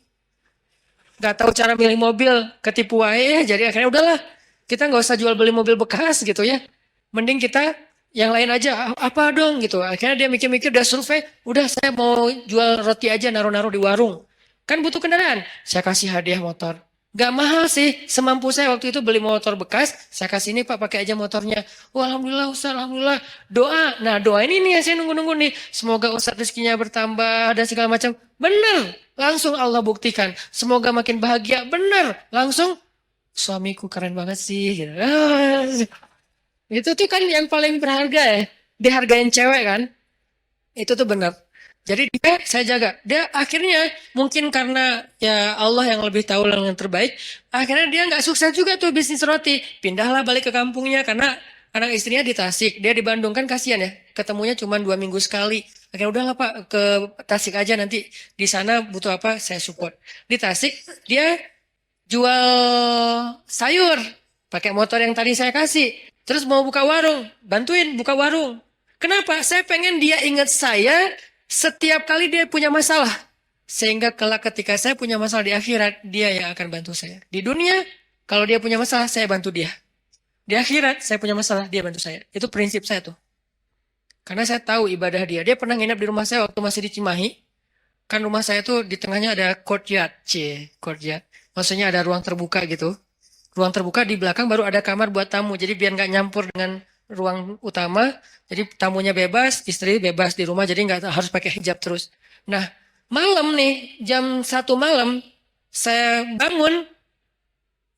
Gak tahu cara milih mobil, ketipu aja ya. Jadi akhirnya udahlah. Kita nggak usah jual beli mobil bekas gitu ya. Mending kita yang lain aja. Apa dong gitu. Akhirnya dia mikir-mikir, udah survei. Udah, saya mau jual roti aja, naruh-naruh di warung. Kan butuh kendaraan. Saya kasih hadiah motor. Gak mahal sih. Semampu saya waktu itu beli motor bekas. Saya kasih ini Pak, pakai aja motornya. "Wah, Alhamdulillah Ustaz, Alhamdulillah." Doa. Nah, doa ini nih yang saya nunggu-nunggu nih. Semoga Ustaz rezekinya bertambah dan segala macam. Bener. Langsung Allah buktikan. Semoga makin bahagia. Bener. Langsung, "Suamiku keren banget sih." Gitu. Itu tuh kan yang paling berharga ya. Dihargain cewek kan. Itu tuh benar. Jadi dia saya jaga. Dia akhirnya mungkin karena ya Allah yang lebih tahu yang terbaik. Akhirnya dia nggak sukses juga tuh bisnis roti. Pindahlah balik ke kampungnya karena anak istrinya di Tasik. Dia di Bandung kan kasihan ya. Ketemunya cuma 2 minggu sekali. Akhirnya udahlah Pak, ke Tasik aja nanti. Di sana butuh apa saya support. Di Tasik dia jual sayur. Pakai motor yang tadi saya kasih. Terus mau buka warung. Bantuin buka warung. Kenapa? Saya pengen dia ingat saya setiap kali dia punya masalah. Sehingga kelak ketika saya punya masalah di akhirat, dia yang akan bantu saya. Di dunia, kalau dia punya masalah, saya bantu dia. Di akhirat, saya punya masalah, dia bantu saya. Itu prinsip saya tuh. Karena saya tahu ibadah dia. Dia pernah nginep di rumah saya waktu masih di Cimahi. Kan rumah saya tuh di tengahnya ada courtyard, courtyard. Maksudnya ada ruang terbuka gitu. Ruang terbuka di belakang baru ada kamar buat tamu. Jadi biar nggak nyampur dengan ruang utama. Jadi tamunya bebas, istri bebas di rumah. Jadi nggak harus pakai hijab terus. Nah, malam nih, jam 1 malam, saya bangun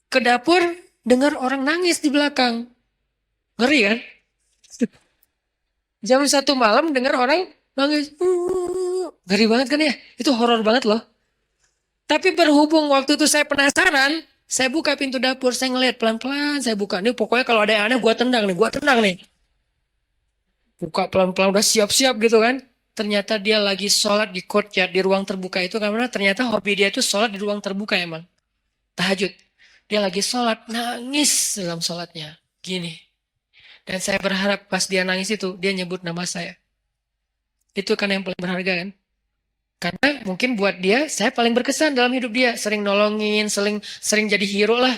ke dapur, dengar orang nangis di belakang. Ngeri kan? Jam 1 malam dengar orang nangis. Ngeri banget kan ya? Itu horor banget loh. Tapi berhubung waktu itu saya penasaran, saya buka pintu dapur, saya ngeliat pelan-pelan, saya buka. Nih pokoknya kalau ada yang aneh, gua tendang nih, gua tendang nih. Buka pelan-pelan, udah siap-siap gitu kan. Ternyata dia lagi sholat di courtyard, di ruang terbuka itu. Karena ternyata hobi dia itu sholat di ruang terbuka emang. Tahajud. Dia lagi sholat, nangis dalam sholatnya. Gini. Dan saya berharap pas dia nangis itu, dia nyebut nama saya. Itu kan yang paling berharga kan. Karena mungkin buat dia, saya paling berkesan dalam hidup dia. Sering nolongin, sering sering jadi hero lah.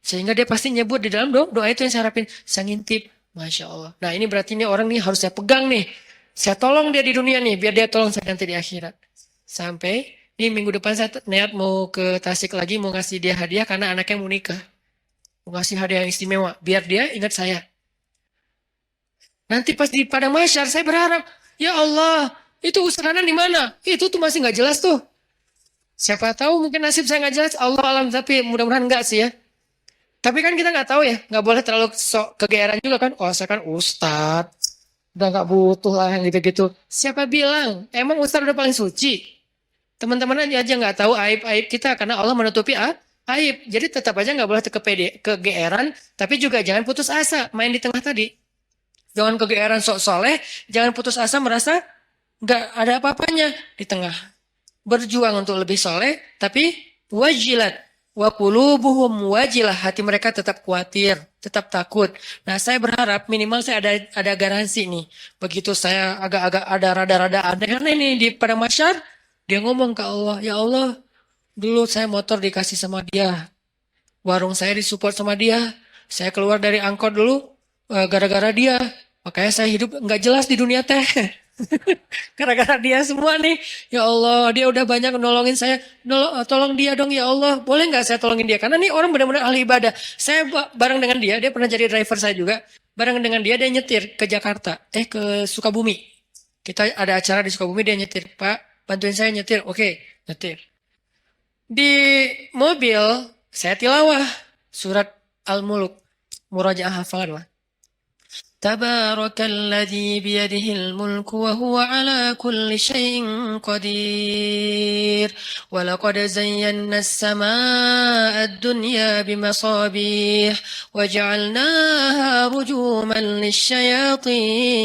Sehingga dia pasti nyebut di dalam doa itu yang saya harapin. Saya ngintip. Masya Allah. Nah ini berarti ini orang nih harus saya pegang nih. Saya tolong dia di dunia nih. Biar dia tolong saya nanti di akhirat. Sampai di minggu depan saya niat mau ke Tasik lagi. Mau ngasih dia hadiah karena anaknya mau nikah. Mau ngasih hadiah yang istimewa. Biar dia ingat saya. Nanti pas di padang mahsyar saya berharap. Ya Allah. Itu usahanan di mana? Itu tuh masih nggak jelas tuh. Siapa tahu mungkin nasib saya nggak jelas. Allah alam tapi mudah-mudahan nggak sih ya. Tapi kan kita nggak tahu ya. Nggak boleh terlalu sok kegeeran juga kan. Oh saya kan ustadz. Udah nggak butuh lah yang gitu-gitu. Siapa bilang? Emang ustadz udah paling suci? Teman-teman aja nggak tahu aib-aib kita. Karena Allah menutupi aib. Jadi tetap aja nggak boleh kegeeran. Tapi juga jangan putus asa. Main di tengah tadi. Jangan kegeeran sok soleh. Jangan putus asa merasa nggak ada apa-apanya di tengah. Berjuang untuk lebih soleh, tapi wajilat. Wa qulubuhum wajilah. Hati mereka tetap khawatir, tetap takut. Nah, saya berharap minimal saya ada garansi nih. Begitu saya agak-agak ada rada-rada aneh. Karena ini di pada masyar, dia ngomong ke Allah, ya Allah, dulu saya motor dikasih sama dia. Warung saya disupport sama dia. Saya keluar dari angkot dulu gara-gara dia. Makanya saya hidup nggak jelas di dunia teh. Gara-gara dia semua nih. Ya Allah, dia udah banyak nolongin saya. Tolong dia dong ya Allah. Boleh nggak saya tolongin dia? Karena nih orang benar-benar ahli ibadah. Saya bareng dengan dia pernah jadi driver saya juga. Bareng dengan dia nyetir ke Jakarta. Ke Sukabumi. Kita ada acara di Sukabumi, dia nyetir. Pak, bantuin saya nyetir. Oke, nyetir. Di mobil, saya tilawah surat Al-Muluk. Murajaah hafalan lah. تبارك الذي بيده الملك وهو على كل شيء قدير ولقد زينا السماء الدنيا بمصابيح وجعلناها رجوما للشياطين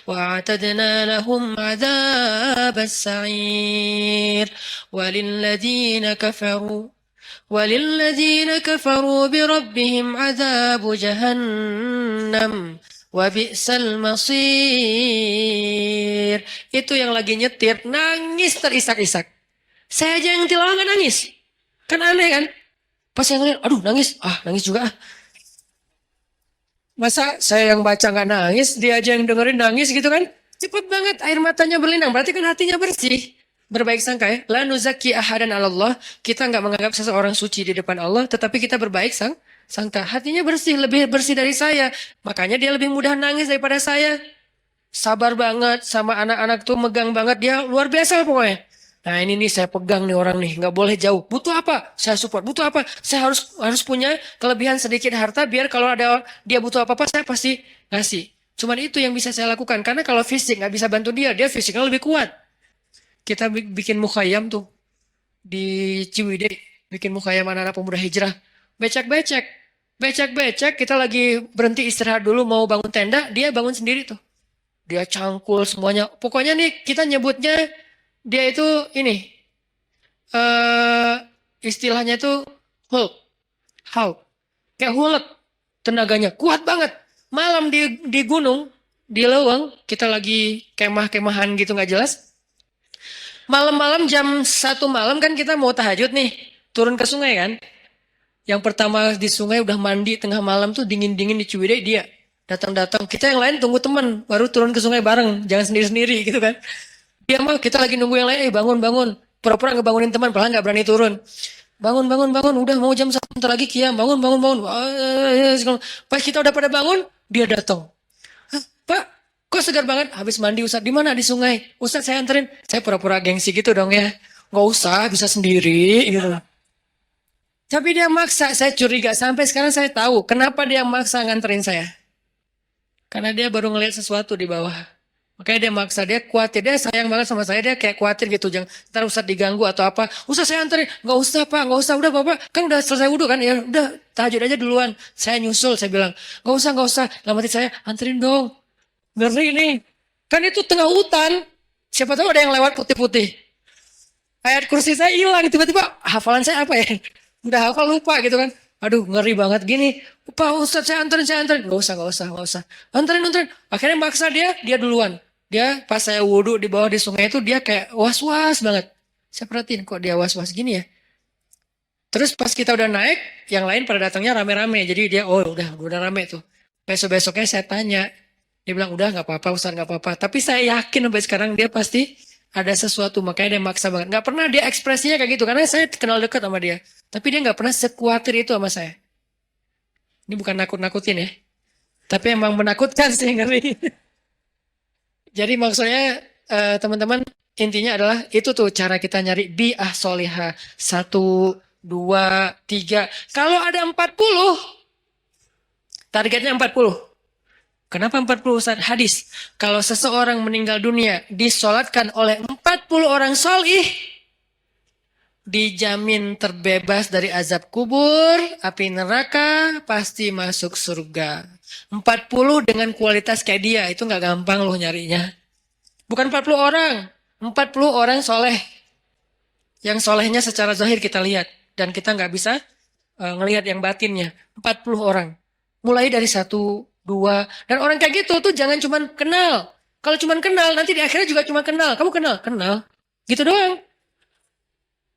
وأعتدنا لهم عذاب السعير وللذين كفروا بربهم عذاب جهنم wabi'sal masir. Itu yang lagi nyetir nangis terisak-isak. Saya aja yang tilawah nggak nangis. Kan aneh kan? Pas saya ngeliat, aduh nangis. Nangis juga. Masa saya yang baca nggak nangis, dia aja yang dengerin nangis gitu kan? Cepet banget air matanya berlinang. Berarti kan hatinya bersih. Berbaik sangka ya. La nuzaki ahadan Allah. Kita nggak menganggap seseorang suci di depan Allah. Tetapi kita berbaik sangka. Hatinya bersih. Lebih bersih dari saya. Makanya dia lebih mudah nangis daripada saya. Sabar banget. Sama anak-anak tuh megang banget. Dia luar biasa pokoknya. Nah ini nih saya pegang nih orang nih. Nggak boleh jauh. Butuh apa? Saya support. Butuh apa? Saya harus punya kelebihan sedikit harta. Biar kalau ada dia butuh apa-apa saya pasti ngasih. Cuman itu yang bisa saya lakukan. Karena kalau fisik nggak bisa bantu dia. Dia fisiknya lebih kuat. Kita bikin mukhayam tuh di Ciwidey, bikin mukhayam anak-anak pemuda hijrah. Becek-becek, kita lagi berhenti istirahat dulu mau bangun tenda, dia bangun sendiri tuh. Dia cangkul semuanya. Pokoknya nih kita nyebutnya dia itu ini istilahnya itu Hulk. Hulk. Kayak Hulk. Tenaganya kuat banget. Malam di gunung, di leweng, kita lagi kemah-kemahan gitu nggak jelas. Malam-malam jam 1 malam kan kita mau tahajud nih. Turun ke sungai kan. Yang pertama di sungai udah mandi tengah malam tuh dingin-dingin di Ciwidey dia. Datang-datang. Kita yang lain tunggu teman. Baru turun ke sungai bareng. Jangan sendiri-sendiri gitu kan. Dia mah kita lagi nunggu yang lain, bangun bangun. Pura-pura ngebangunin teman, padahal nggak berani turun. Bangun bangun bangun, udah mau jam 1 bentar lagi kiam, bangun bangun bangun. Pas kita udah pada bangun, dia datang. "Hah, Pak, kok segar banget? Habis mandi Ustaz, di mana? Di sungai. Ustaz saya anterin. Saya pura-pura gengsi gitu dong ya. Nggak usah, bisa sendiri gitu. Tapi dia maksa, saya curiga. Sampai sekarang saya tahu kenapa dia maksa nganterin saya. Karena dia baru ngelihat sesuatu di bawah. Makanya dia maksa, dia khawatir, dia sayang banget sama saya, dia kayak khawatir gitu, jangan ntar Ustaz diganggu atau apa. Ustaz saya anterin, nggak usah Pak, nggak usah, udah Bapak, kan udah selesai wudhu kan, ya udah tahajud aja duluan. Saya nyusul, saya bilang, nggak usah, dalam hati saya, anterin dong, ngeri nih. Kan itu tengah hutan, siapa tahu ada yang lewat putih-putih. Ayat kursi saya hilang, tiba-tiba hafalan saya apa ya? Udah hafal lupa gitu kan. Aduh ngeri banget gini. Pak Ustadz saya anterin, saya anterin. Gak usah. Anterin. Akhirnya maksa dia duluan. Dia pas saya wudhu di bawah di sungai itu dia kayak was-was banget. Saya perhatiin kok dia was-was gini ya. Terus pas kita udah naik, yang lain pada datangnya rame-rame. Jadi dia, oh udah rame tuh. Besok-besoknya saya tanya. Dia bilang, udah nggak apa-apa Ustaz, nggak apa-apa. Tapi saya yakin sampai sekarang dia pasti ada sesuatu. Makanya dia maksa banget. Nggak pernah dia ekspresinya kayak gitu. Karena saya kenal dekat sama dia. Tapi dia nggak pernah sekuatir itu sama saya. Ini bukan nakut-nakutin ya. Tapi emang menakutkan sih, ngeri. Jadi maksudnya teman-teman intinya adalah itu tuh cara kita nyari bi'ah solihah. Satu, dua, tiga. Kalau ada 40, targetnya 40. Kenapa 40 Ustaz? Hadis. Kalau seseorang meninggal dunia disolatkan oleh 40 orang solih, dijamin terbebas dari azab kubur, api neraka, pasti masuk surga. 40 dengan kualitas kayak dia, itu nggak gampang loh nyarinya. Bukan 40 orang, 40 orang soleh. Yang solehnya secara zahir kita lihat. Dan kita nggak bisa ngelihat yang batinnya. 40 orang. Mulai dari satu, dua. Dan orang kayak gitu tuh jangan cuman kenal. Kalau cuman kenal, nanti di akhirnya juga cuma kenal. Kamu kenal? Kenal. Gitu doang.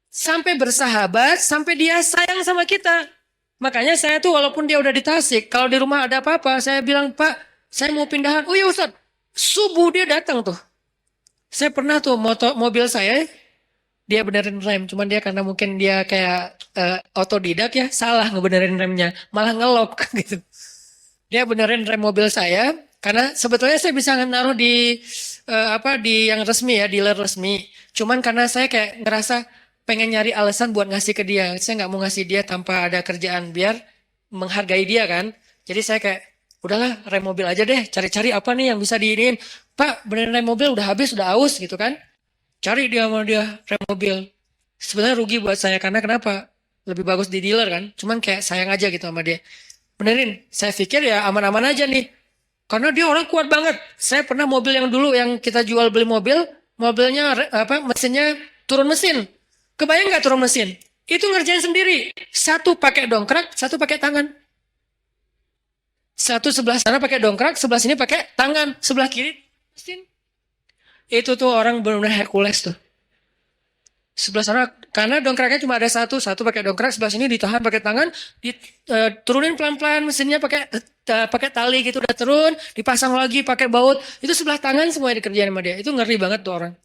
Sampai bersahabat, sampai dia sayang sama kita. Makanya saya tuh walaupun dia udah di Tasik, kalau di rumah ada apa-apa, saya bilang, Pak, saya mau pindahan. Oh ya Ustaz, subuh dia datang tuh. Saya pernah tuh mobil saya, dia benerin rem. Cuman dia karena mungkin dia kayak otodidak ya, salah ngebenerin remnya. Malah ngelok gitu. Dia benerin rem mobil saya, karena sebetulnya saya bisa naruh di di yang resmi ya, dealer resmi. Cuman karena saya kayak ngerasa pengen nyari alasan buat ngasih ke dia. Saya nggak mau ngasih dia tanpa ada kerjaan biar menghargai dia kan. Jadi saya kayak udahlah rem mobil aja deh. Cari-cari apa nih yang bisa diinin. Pak benerin rem mobil udah habis udah aus gitu kan. Cari dia sama dia rem mobil. Sebenarnya rugi buat saya karena kenapa? Lebih bagus di dealer kan. Cuman kayak sayang aja gitu sama dia. Benerin. Saya pikir ya aman-aman aja nih. Karena dia orang kuat banget. Saya pernah mobil yang dulu yang kita jual beli mobil, mobilnya mesinnya turun mesin. Kebayang nggak turun mesin? Itu ngerjain sendiri. Satu pakai dongkrak, satu pakai tangan. Satu sebelah sana pakai dongkrak, sebelah sini pakai tangan, sebelah kiri mesin. Itu tuh orang benar-benar Hercules tuh. Sebelah sana karena dongkraknya cuma ada satu, satu pakai dongkrak, sebelah sini ditahan pakai tangan, diturunin pelan-pelan mesinnya pakai tali gitu udah turun, dipasang lagi pakai baut. Itu sebelah tangan semua dikerjain sama dia. Itu ngeri banget tuh orang.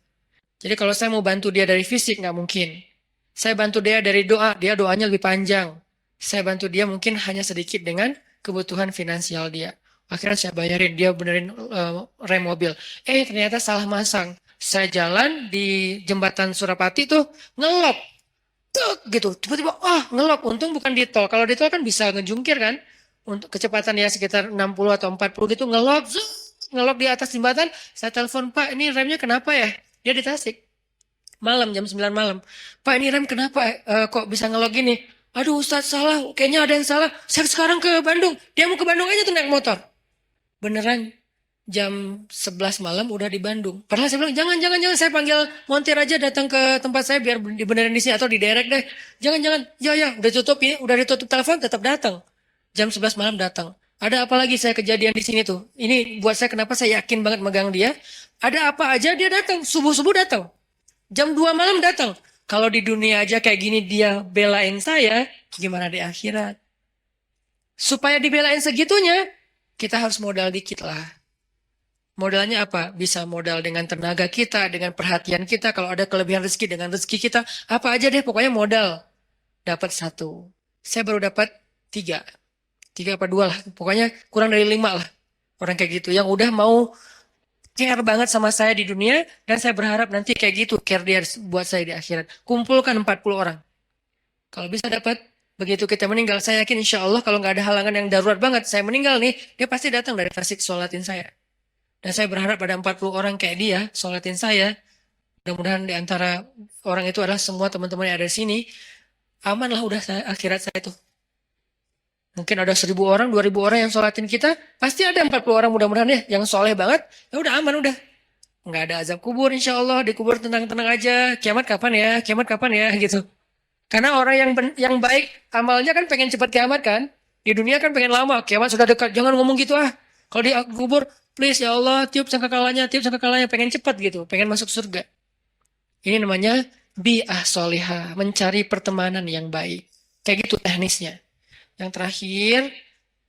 Jadi kalau saya mau bantu dia dari fisik nggak mungkin. Saya bantu dia dari doa, dia doanya lebih panjang. Saya bantu dia mungkin hanya sedikit dengan kebutuhan finansial dia. Akhirnya saya bayarin, dia benerin rem mobil. Ternyata salah masang. Saya jalan di jembatan Surapati tuh ngelok. Tuk, gitu. Tiba-tiba, ngelok. Untung bukan di tol. Kalau di tol kan bisa ngejungkir kan. Untuk kecepatan ya sekitar 60 atau 40 gitu ngelok. Ngelok di atas jembatan. Saya telepon, Pak ini remnya kenapa ya? Dia di Tasik. Malam, jam 9 malam. Pak ini rem kenapa kok bisa ngelok gini? Aduh Ustadz salah, kayaknya ada yang salah. Saya sekarang ke Bandung. Dia mau ke Bandung aja tuh naik motor. Beneran jam 11 malam udah di Bandung. Padahal saya bilang, jangan, saya panggil montir aja datang ke tempat saya biar dibenerin di sini atau di direct deh. Jangan, ya, udah tutup ini, udah ditutup telepon tetap datang. Jam 11 malam datang. Ada apa lagi saya kejadian di sini tuh? Ini buat saya kenapa saya yakin banget megang dia. Ada apa aja dia datang, subuh-subuh datang. Jam 2 malam datang. Kalau di dunia aja kayak gini dia belain saya, gimana di akhirat? Supaya dibelain segitunya, kita harus modal dikit lah. Modalnya apa? Bisa modal dengan tenaga kita, dengan perhatian kita. Kalau ada kelebihan rezeki dengan rezeki kita, apa aja deh pokoknya modal. Dapat satu. Saya baru dapat tiga. Tiga apa dua lah. Pokoknya kurang dari lima lah. Orang kayak gitu. Yang udah mau care banget sama saya di dunia. Dan saya berharap nanti kayak gitu care dia buat saya di akhirat. Kumpulkan 40 orang. Kalau bisa dapat, begitu kita meninggal, saya yakin insya Allah kalau nggak ada halangan yang darurat banget, saya meninggal nih, dia pasti datang dari Tasik sholatin saya. Dan saya berharap ada 40 orang kayak dia, sholatin saya. Mudah-mudahan di antara orang itu adalah semua teman-teman yang ada di sini. Aman lah udah akhirat saya itu. Mungkin ada 1.000 orang, 2.000 orang yang sholatin kita. Pasti ada 40 orang mudah-mudahan ya. Yang soleh banget. Ya udah aman udah. Nggak ada azab kubur insya Allah. Dikubur tenang-tenang aja. Kiamat kapan ya? Kiamat kapan ya? Gitu. Karena orang yang baik amalnya kan pengen cepat kiamat kan. Di dunia kan pengen lama. Kiamat sudah dekat. Jangan ngomong gitu ah. Kalau di kubur, please ya Allah, tiup sangkakalanya, tiup sangkakalanya. Pengen cepat gitu. Pengen masuk surga. Ini namanya bi'ah solihah, mencari pertemanan yang baik. Kayak gitu teknisnya. Yang terakhir,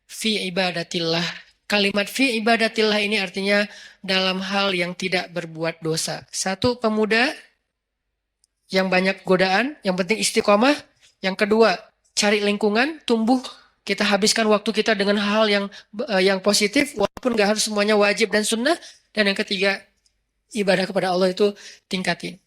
fi ibadatillah. Kalimat fi ibadatillah ini artinya dalam hal yang tidak berbuat dosa. Satu, pemuda yang banyak godaan, yang penting istiqomah. Yang kedua, cari lingkungan, tumbuh. Kita habiskan waktu kita dengan hal yang positif, walaupun nggak harus semuanya wajib dan sunnah. Dan yang ketiga, ibadah kepada Allah itu tingkatin.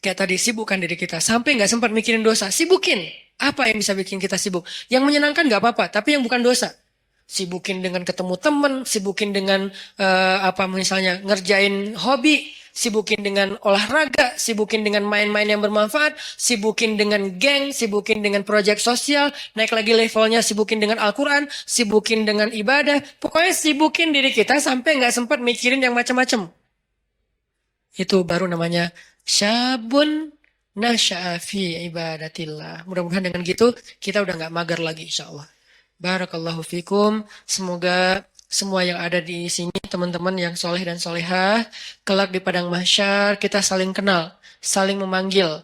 Kayak tadi, sibukkan diri kita. Sampai nggak sempat mikirin dosa, sibukin. Apa yang bisa bikin kita sibuk? Yang menyenangkan nggak apa-apa, tapi yang bukan dosa. Sibukin dengan ketemu teman, sibukin dengan apa misalnya ngerjain hobi, sibukin dengan olahraga, sibukin dengan main-main yang bermanfaat, sibukin dengan geng, sibukin dengan proyek sosial, naik lagi levelnya, sibukin dengan Al-Quran, sibukin dengan ibadah. Pokoknya sibukin diri kita sampai nggak sempat mikirin yang macam-macam. Itu baru namanya syabun nasya'a fi ibadatillah. Mudah-mudahan dengan gitu kita udah nggak mager lagi insya Allah. Barakallahu fikum. Semoga semua yang ada di sini teman-teman yang soleh dan solehah kelak di padang mahsyar kita saling kenal, saling memanggil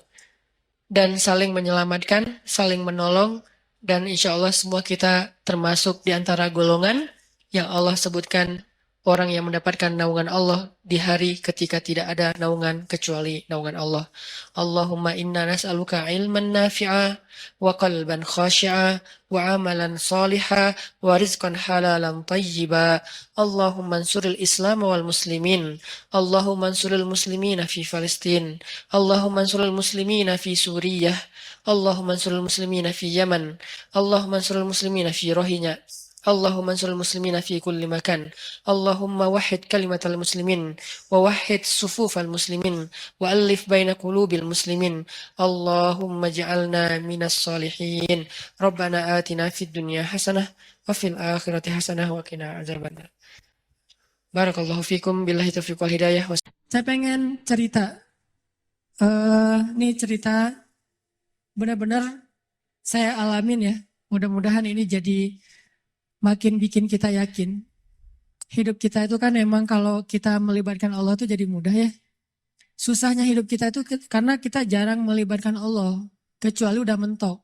dan saling menyelamatkan, saling menolong dan insya Allah semua kita termasuk di antara golongan yang Allah sebutkan orang yang mendapatkan naungan Allah di hari ketika tidak ada naungan kecuali naungan Allah. Allahumma inna nas'aluka ilman nafi'a wa qalban khashi'a wa amalan saliha wa rizqan halalan tayyiba. Allahumma ansuril Islam wal muslimin. Allahumma ansuril muslimina fi Palestin. Allahumma ansuril muslimina fi Suriah. Allahumma ansuril muslimina fi Yaman. Allahumma ansuril muslimina fi Rohingya. اللهم انصر المسلمين في كل مكان اللهم وحد كلمة المسلمين ووحد صفوف المسلمين وألف بين قلوب المسلمين اللهم اجعلنا من الصالحين ربنا آتنا في الدنيا حسنة وفي الآخرة حسنة وقنا عذاب النار Barakallahu fikum billahi taufiq wal hidayah. Saya pengen cerita. Ini cerita benar-benar saya alamin ya. Mudah-mudahan ini jadi makin bikin kita yakin. Hidup kita itu kan emang kalau kita melibatkan Allah itu jadi mudah ya. Susahnya hidup kita itu karena kita jarang melibatkan Allah. Kecuali udah mentok.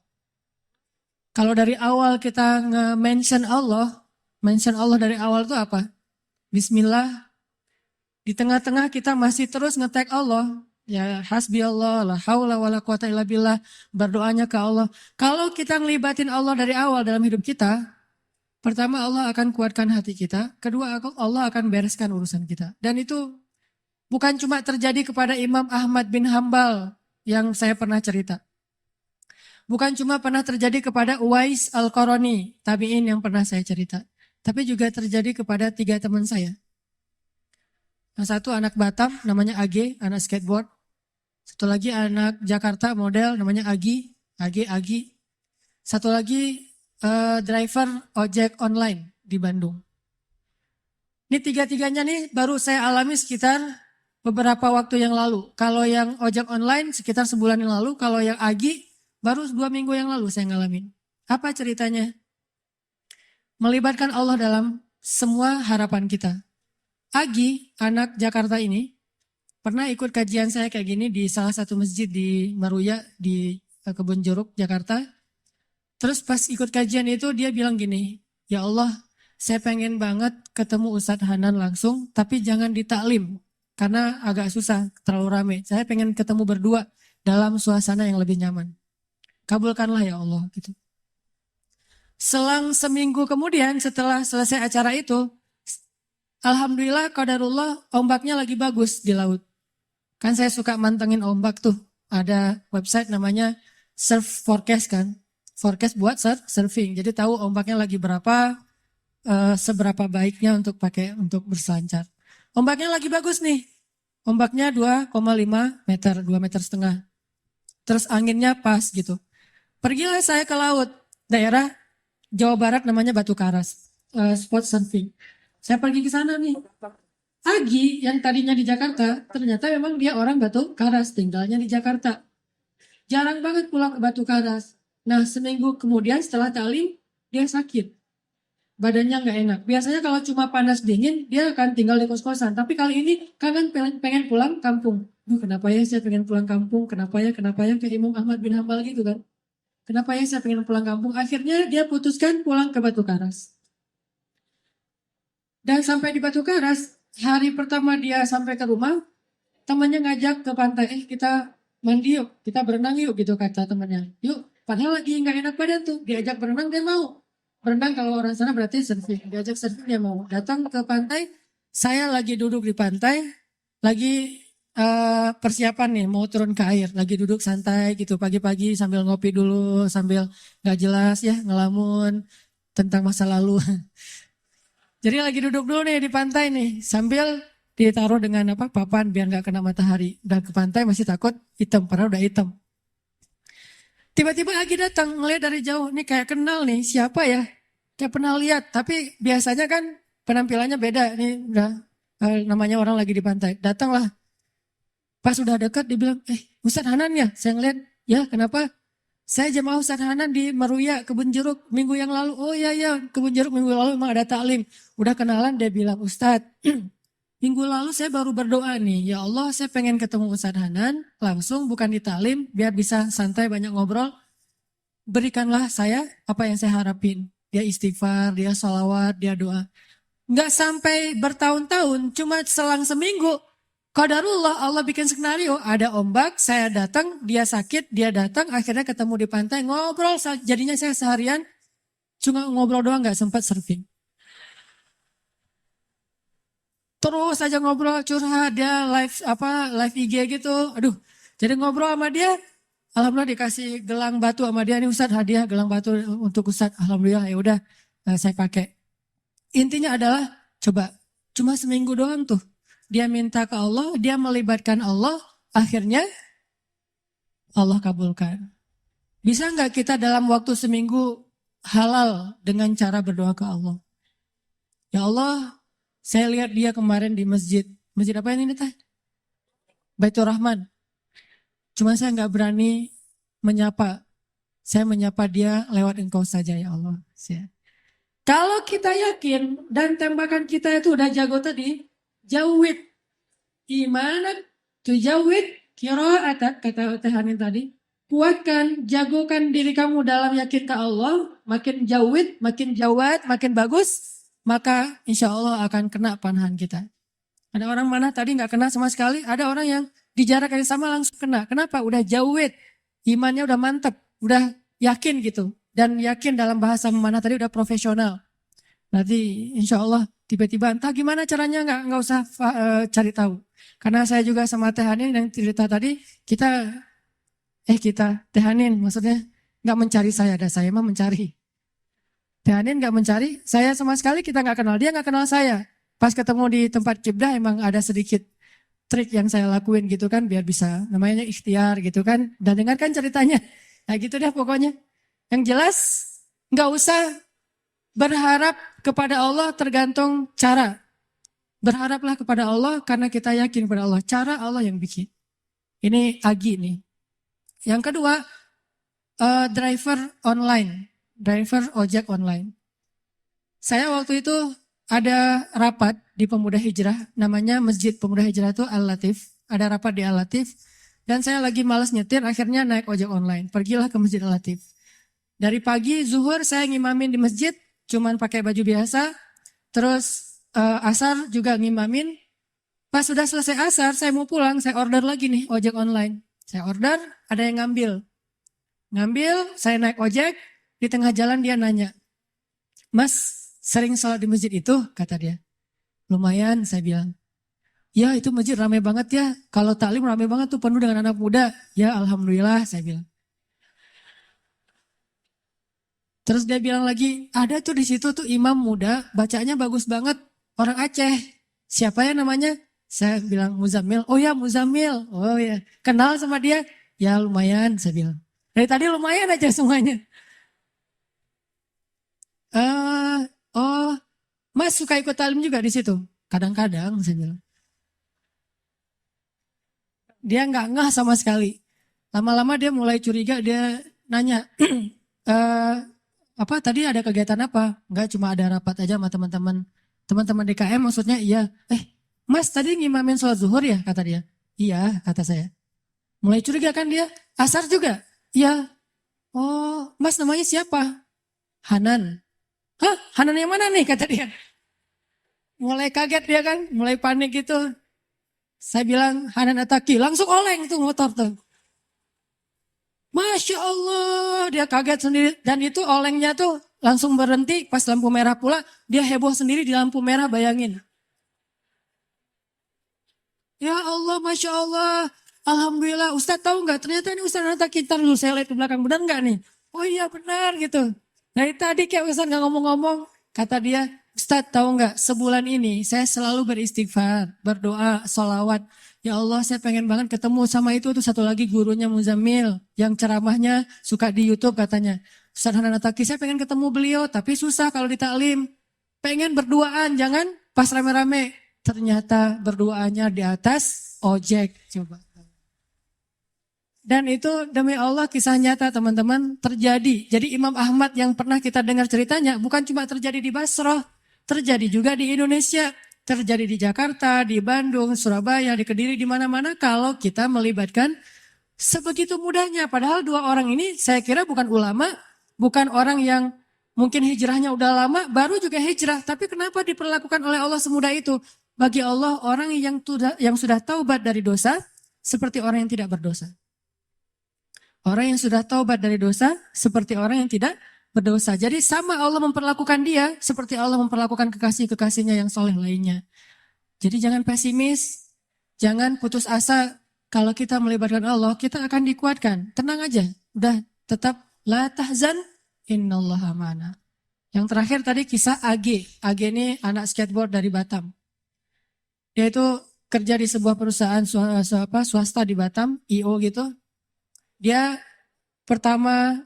Kalau dari awal kita mention Allah dari awal itu apa? Bismillah. Di tengah-tengah kita masih terus nge-tag Allah. Ya hasbi Allah, la haula wala quwata illa billah. Berdoanya ke Allah. Kalau kita ngelibatin Allah dari awal dalam hidup kita, pertama Allah akan kuatkan hati kita. Kedua Allah akan bereskan urusan kita. Dan itu bukan cuma terjadi kepada Imam Ahmad bin Hambal yang saya pernah cerita. Bukan cuma pernah terjadi kepada Uwais Al-Qarani, tabi'in yang pernah saya cerita. Tapi juga terjadi kepada 3 teman saya. Yang satu anak Batam namanya Age, anak skateboard. Satu lagi anak Jakarta model namanya Agi. Satu lagi driver ojek online di Bandung. Ini 3-tiganya nih baru saya alami sekitar beberapa waktu yang lalu. Kalau yang ojek online sekitar sebulan yang lalu. Kalau yang Agi baru 2 minggu yang lalu saya ngalamin. Apa ceritanya? Melibatkan Allah dalam semua harapan kita. Agi, anak Jakarta ini, pernah ikut kajian saya kayak gini di salah satu masjid di Maruya di Kebun Jeruk, Jakarta. Terus pas ikut kajian itu dia bilang gini, ya Allah saya pengen banget ketemu Ustadz Hanan langsung, tapi jangan di taklim. Karena agak susah, terlalu rame. Saya pengen ketemu berdua dalam suasana yang lebih nyaman. Kabulkanlah ya Allah gitu. Selang seminggu kemudian setelah selesai acara itu, alhamdulillah qadarullah ombaknya lagi bagus di laut. Kan saya suka mantengin ombak tuh. Ada website namanya Surf Forecast kan. Forecast buat surfing. Jadi tahu ombaknya lagi berapa, seberapa baiknya untuk pakai untuk berselancar. Ombaknya lagi bagus nih. Ombaknya 2,5 meter, 2 meter setengah. Terus anginnya pas gitu. Pergilah saya ke laut, daerah Jawa Barat namanya Batu Karas, spot surfing. Saya pergi ke sana nih. Agi yang tadinya di Jakarta, ternyata memang dia orang Batu Karas, tinggalnya di Jakarta. Jarang banget pulang ke Batu Karas. Nah, seminggu kemudian setelah talim, dia sakit. Badannya nggak enak. Biasanya kalau cuma panas dingin, dia akan tinggal di kos-kosan. Tapi kali ini kangen pengen pulang kampung. Duh, kenapa ya saya pengen pulang kampung? Kenapa ya? Kayak Imam Ahmad bin Hambal gitu kan. Kenapa ya saya pengen pulang kampung? Akhirnya dia putuskan pulang ke Batu Karas. Dan sampai di Batu Karas, hari pertama dia sampai ke rumah, temannya ngajak ke pantai, kita mandi yuk, kita berenang yuk gitu kata temannya. Yuk, padahal lagi nggak enak badan tuh, diajak berenang dia mau. Berenang kalau orang sana berarti surfing, diajak surfing dia mau. Datang ke pantai, saya lagi duduk di pantai, lagi persiapan nih mau turun ke air, lagi duduk santai gitu pagi-pagi sambil ngopi dulu, sambil nggak jelas ya ngelamun tentang masa lalu. Jadi lagi duduk dulu nih di pantai nih, sambil ditaruh dengan apa papan biar nggak kena matahari. Udah ke pantai masih takut hitam, padahal udah hitam. Tiba-tiba lagi datang ngeliat dari jauh, nih kayak kenal nih siapa ya? Kayak pernah lihat, tapi biasanya kan penampilannya beda. Nih udah namanya orang lagi di pantai. Datanglah, pas udah dekat dibilang, Ustadz Hanan ya? Saya ngeliat, ya kenapa? Saya jemaah Ustadz Hanan di Meruya, Kebun Jeruk minggu yang lalu. Oh iya ya, Kebun Jeruk minggu lalu memang ada taklim. Udah kenalan dia bilang, Ustadz, minggu lalu saya baru berdoa nih, ya Allah saya pengen ketemu Ustadz Hanan, langsung bukan di taklim, biar bisa santai banyak ngobrol. Berikanlah saya apa yang saya harapin. Dia istighfar, dia sholawat, dia doa. Nggak sampai bertahun-tahun, cuma selang seminggu. Qadarullah Allah bikin skenario, ada ombak, saya datang, dia sakit, dia datang, akhirnya ketemu di pantai, ngobrol, jadinya saya seharian cuma ngobrol doang nggak sempat surfing. Terus aja ngobrol curhat, dia live IG gitu, aduh, jadi ngobrol sama dia, alhamdulillah dikasih gelang batu sama dia, nih Ustadz hadiah gelang batu untuk Ustadz, alhamdulillah ya udah saya pakai. Intinya adalah coba cuma seminggu doang tuh. Dia minta ke Allah, dia melibatkan Allah, akhirnya Allah kabulkan. Bisa nggak kita dalam waktu seminggu halal dengan cara berdoa ke Allah? Ya Allah, saya lihat dia kemarin di masjid. Masjid apa ini teh? Baitur Rahman. Cuma saya nggak berani menyapa. Saya menyapa dia lewat engkau saja ya Allah. Kalau kita yakin dan tembakan kita itu udah jago tadi, jawid. Gimana tuh jawid? Kiraat kata Teh Hanin tadi. Kuatkan, jagokan diri kamu dalam yakin ke Allah. Makin jawid, makin jawad, makin bagus. Maka insya Allah akan kena panahan kita. Ada orang mana tadi nggak kena sama sekali. Ada orang yang di jarak yang sama langsung kena. Kenapa? Udah jawid. Imannya udah mantep. Udah yakin gitu. Dan yakin dalam bahasa mana tadi udah profesional. Nanti insya Allah tiba-tiba entah gimana caranya nggak usah cari tahu. Karena saya juga sama Teh Hanin yang cerita tadi kita Teh Hanin maksudnya nggak mencari saya, ada saya mah mencari. Teh Hanin nggak mencari, saya sama sekali kita nggak kenal, dia nggak kenal saya. Pas ketemu di tempat kibdah emang ada sedikit trik yang saya lakuin gitu kan biar bisa namanya ikhtiar gitu kan. Dan dengarkan ceritanya. Nah gitu deh pokoknya. Yang jelas nggak usah berharap kepada Allah tergantung cara. Berharaplah kepada Allah karena kita yakin kepada Allah. Cara Allah yang bikin. Ini Agi nih. Yang kedua, driver online. Driver ojek online. Saya waktu itu ada rapat di Pemuda Hijrah. Namanya Masjid Pemuda Hijrah itu Al-Latif. Ada rapat di Al-Latif. Dan saya lagi malas nyetir, akhirnya naik ojek online. Pergilah ke Masjid Al-Latif. Dari pagi zuhur saya ngimamin di masjid. cuman pakai baju biasa. Terus asar juga ngimamin. Pas sudah selesai asar, saya mau pulang, saya order lagi nih ojek online. Saya order, ada yang ngambil. Ngambil, saya naik ojek, di tengah jalan dia nanya, Mas, sering sholat di masjid itu? Kata dia. Lumayan, saya bilang. Ya, itu masjid ramai banget ya. Kalau taklim ramai banget tuh, penuh dengan anak muda. Ya, alhamdulillah, saya bilang. Terus dia bilang lagi, ada tuh di situ tuh imam muda, bacanya bagus banget, orang Aceh. Siapa ya namanya? Saya bilang Muzammil. Oh ya Muzammil. Oh ya, kenal sama dia? Ya lumayan, saya bilang. Dari tadi lumayan aja semuanya. Eh, oh, Mas suka ikut talim juga di situ? Kadang-kadang, saya bilang. Dia nggak ngeh sama sekali. Lama-lama dia mulai curiga, dia nanya, eh, apa tadi ada kegiatan apa? Enggak, cuma ada rapat aja sama teman-teman. Teman-teman DKM maksudnya iya. Mas tadi ngimamin sholat zuhur ya? Kata dia. Iya, kata saya. Mulai curiga kan dia. Asar juga? Iya. Oh, Mas namanya siapa? Hanan. Hah? Hanan yang mana nih? Kata dia. Mulai kaget dia kan. Mulai panik gitu. Saya bilang Hanan Ataki. Langsung oleng tuh motor tuh. Masya Allah. Dia kaget sendiri. Dan itu olengnya tuh langsung berhenti pas lampu merah pula. Dia heboh sendiri di lampu merah, bayangin. Ya Allah, Masya Allah. Alhamdulillah. Ustadz tahu nggak? Ternyata ini Ustadz Nata Kintar dulu. Saya lihat ke belakang. Benar nggak nih? Oh iya benar gitu. Dari tadi kayak Ustadz nggak ngomong-ngomong. Kata dia, Ustadz tahu nggak? Sebulan ini saya selalu beristighfar, berdoa, sholawat. Ya Allah, saya pengen banget ketemu sama itu tuh satu lagi gurunya Muzammil. Yang ceramahnya suka di YouTube katanya. Ustadz Hanan Ataki, saya pengen ketemu beliau. Tapi susah kalau di taklim. Pengen berduaan, jangan pas rame-rame. Ternyata berduanya di atas ojek. Coba. Dan itu demi Allah kisah nyata teman-teman terjadi. Jadi Imam Ahmad yang pernah kita dengar ceritanya bukan cuma terjadi di Basrah. Terjadi juga di Indonesia. Terjadi di Jakarta, di Bandung, Surabaya, di Kediri, di mana-mana. Kalau kita melibatkan sebegitu mudahnya. Padahal dua orang ini saya kira bukan ulama. Bukan orang yang mungkin hijrahnya udah lama. Baru juga hijrah. Tapi kenapa diperlakukan oleh Allah semudah itu? Bagi Allah orang yang sudah taubat dari dosa seperti orang yang tidak berdosa. Orang yang sudah taubat dari dosa seperti orang yang tidak berdosa. Jadi sama Allah memperlakukan dia seperti Allah memperlakukan kekasih-kekasihnya yang soleh lainnya. Jadi jangan pesimis, jangan putus asa. Kalau kita melibatkan Allah, kita akan dikuatkan. Tenang aja, udah tetap la tahzan innallaha ma'ana. Yang terakhir tadi kisah AG. AG ini anak skateboard dari Batam. Dia itu kerja di sebuah perusahaan swasta di Batam, IO gitu. Dia pertama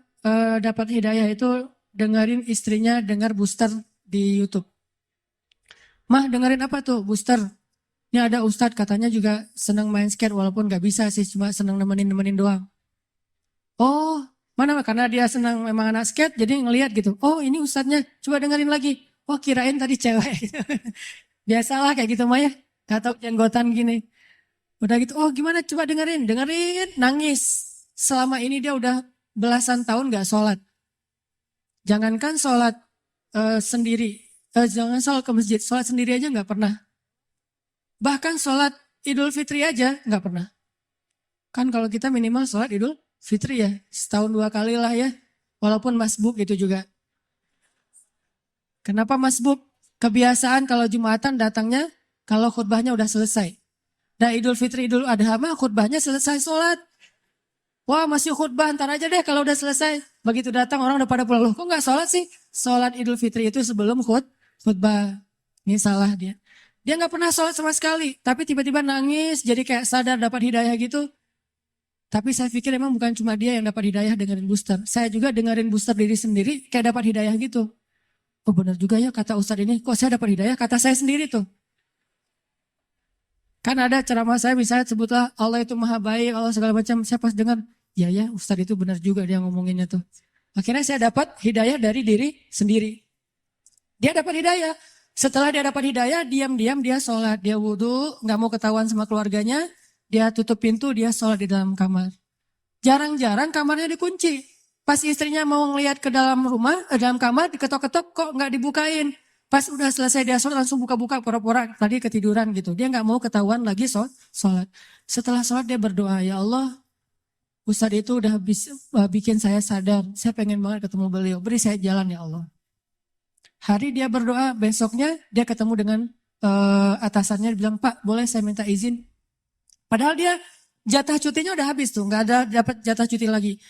dapat hidayah itu dengerin istrinya dengar booster di YouTube. Mah dengerin apa tuh booster? Ini ada ustadz katanya juga senang main skate walaupun gak bisa sih, cuma senang nemenin doang. Oh, mana karena dia senang memang anak skate jadi ngelihat gitu. Oh ini ustadznya, coba dengerin lagi. Oh kirain tadi cewek. Biasalah kayak gitu Maya. Gak tau jenggotan gini. Udah gitu, oh gimana coba dengerin, nangis. Selama ini dia udah belasan tahun gak sholat. Jangankan sholat sendiri, jangan sholat ke masjid, sholat sendiri aja gak pernah. Bahkan sholat Idul Fitri aja gak pernah. Kan kalau kita minimal sholat Idul Fitri ya, setahun 2 kali lah ya. Walaupun masbuk itu juga. Kenapa masbuk? Kebiasaan kalau Jumatan datangnya kalau khutbahnya udah selesai. Dan Idul Fitri, Idul Adha mah khutbahnya selesai sholat. Wah masih khutbah, ntar aja deh kalau udah selesai. Begitu datang orang udah pada pulang. Loh kok gak sholat sih? Sholat Idul Fitri itu sebelum khutbah. Ini salah dia. Dia gak pernah sholat sama sekali. Tapi tiba-tiba nangis, jadi kayak sadar dapat hidayah gitu. Tapi saya pikir emang bukan cuma dia yang dapat hidayah dengerin booster. Saya juga dengerin booster diri sendiri kayak dapat hidayah gitu. Oh benar juga ya kata Ustadz ini. Kok saya dapat hidayah? Kata saya sendiri tuh. Kan ada ceramah saya misalnya sebutlah Allah itu maha baik, Allah segala macam. Saya pas dengar, ya Ustadz itu benar juga dia ngomonginnya tuh. Akhirnya saya dapat hidayah dari diri sendiri. Dia dapat hidayah. Setelah dia dapat hidayah, diam-diam dia sholat. Dia wudhu, gak mau ketahuan sama keluarganya. Dia tutup pintu, dia sholat di dalam kamar. Jarang-jarang kamarnya dikunci. Pas istrinya mau ngeliat ke dalam rumah, dalam kamar, diketok-ketok kok nggak dibukain. Pas udah selesai dia sholat langsung buka-buka pura-pura tadi ketiduran gitu. Dia nggak mau ketahuan lagi sholat. Setelah sholat dia berdoa, ya Allah, Ustadz itu udah bikin saya sadar. Saya pengen banget ketemu beliau. Beri saya jalan ya Allah. Hari dia berdoa, besoknya dia ketemu dengan atasannya. Dia bilang, Pak boleh saya minta izin? Padahal dia jatah cutinya udah habis tuh. Nggak ada dapat jatah cuti lagi.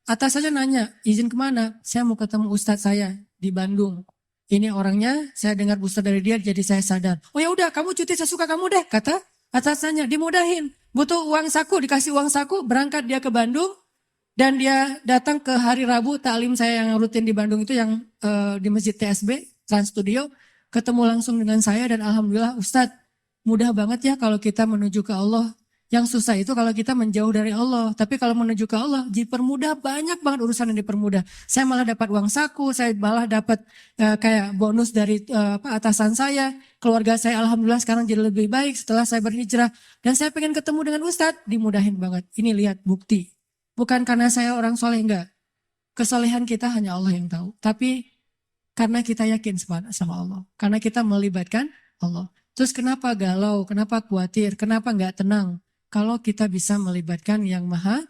Atasannya nanya, izin kemana? Saya mau ketemu Ustadz saya di Bandung. Ini orangnya, saya dengar Ustadz dari dia, jadi saya sadar. Oh ya udah, kamu cuti sesuka kamu deh, kata atasannya. Dimudahin, butuh uang saku, dikasih uang saku, berangkat dia ke Bandung. Dan dia datang ke hari Rabu, taklim saya yang rutin di Bandung itu yang di Masjid TSB, Trans Studio. Ketemu langsung dengan saya dan Alhamdulillah Ustadz, mudah banget ya kalau kita menuju ke Allah. Yang susah itu kalau kita menjauh dari Allah. Tapi kalau menuju ke Allah, dipermudah, banyak banget urusan yang dipermudah. Saya malah dapat uang saku, saya malah dapat kayak bonus dari atasan saya. Keluarga saya alhamdulillah sekarang jadi lebih baik setelah saya berhijrah. Dan saya pengen ketemu dengan Ustadz, dimudahin banget. Ini lihat bukti. Bukan karena saya orang soleh, enggak. Kesolehan kita hanya Allah yang tahu. Tapi karena kita yakin sama Allah. Karena kita melibatkan Allah. Terus kenapa galau, kenapa khawatir, kenapa enggak tenang? Kalau kita bisa melibatkan yang maha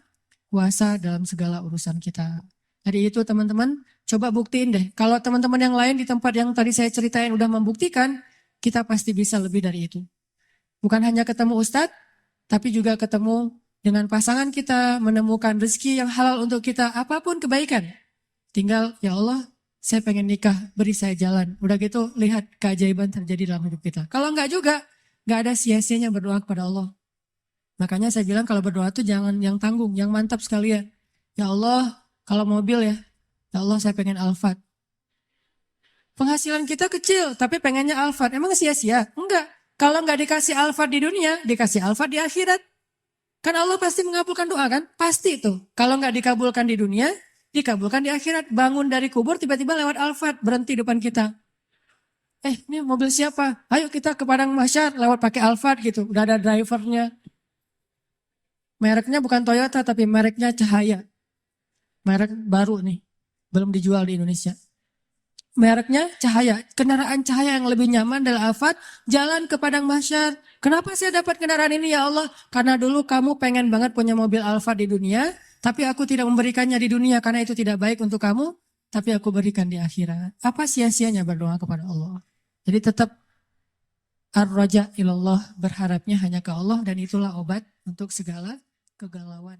kuasa dalam segala urusan kita. Jadi itu teman-teman, coba buktiin deh. Kalau teman-teman yang lain di tempat yang tadi saya ceritain udah membuktikan, kita pasti bisa lebih dari itu. Bukan hanya ketemu Ustadz, tapi juga ketemu dengan pasangan kita, menemukan rezeki yang halal untuk kita, apapun kebaikan. Tinggal, ya Allah, saya pengen nikah, beri saya jalan. Udah gitu, lihat keajaiban terjadi dalam hidup kita. Kalau enggak juga, enggak ada sia-sianya berdoa kepada Allah. Makanya saya bilang kalau berdoa tuh jangan yang tanggung, yang mantap sekalian. Ya Allah, kalau mobil ya Allah saya pengen Alphard. Penghasilan kita kecil, tapi pengennya Alphard. Emang sia-sia? Enggak. Kalau enggak dikasih Alphard di dunia, dikasih Alphard di akhirat. Kan Allah pasti mengabulkan doa kan? Pasti itu. Kalau enggak dikabulkan di dunia, dikabulkan di akhirat. Bangun dari kubur, tiba-tiba lewat Alphard, berhenti depan kita. Ini mobil siapa? Ayo kita ke Padang Mahsyar, lewat pakai Alphard gitu. Udah ada drivernya. Mereknya bukan Toyota tapi mereknya Cahaya. Merek baru nih. Belum dijual di Indonesia. Mereknya Cahaya. Kendaraan Cahaya yang lebih nyaman adalah Alphard. Jalan ke Padang Mahsyar. Kenapa saya dapat kendaraan ini ya Allah? Karena dulu kamu pengen banget punya mobil Alphard di dunia. Tapi aku tidak memberikannya di dunia karena itu tidak baik untuk kamu. Tapi aku berikan di akhirat. Apa sia-sianya berdoa kepada Allah? Jadi tetap ar-raja ilallah, berharapnya hanya ke Allah. Dan itulah obat untuk segala kegalauan.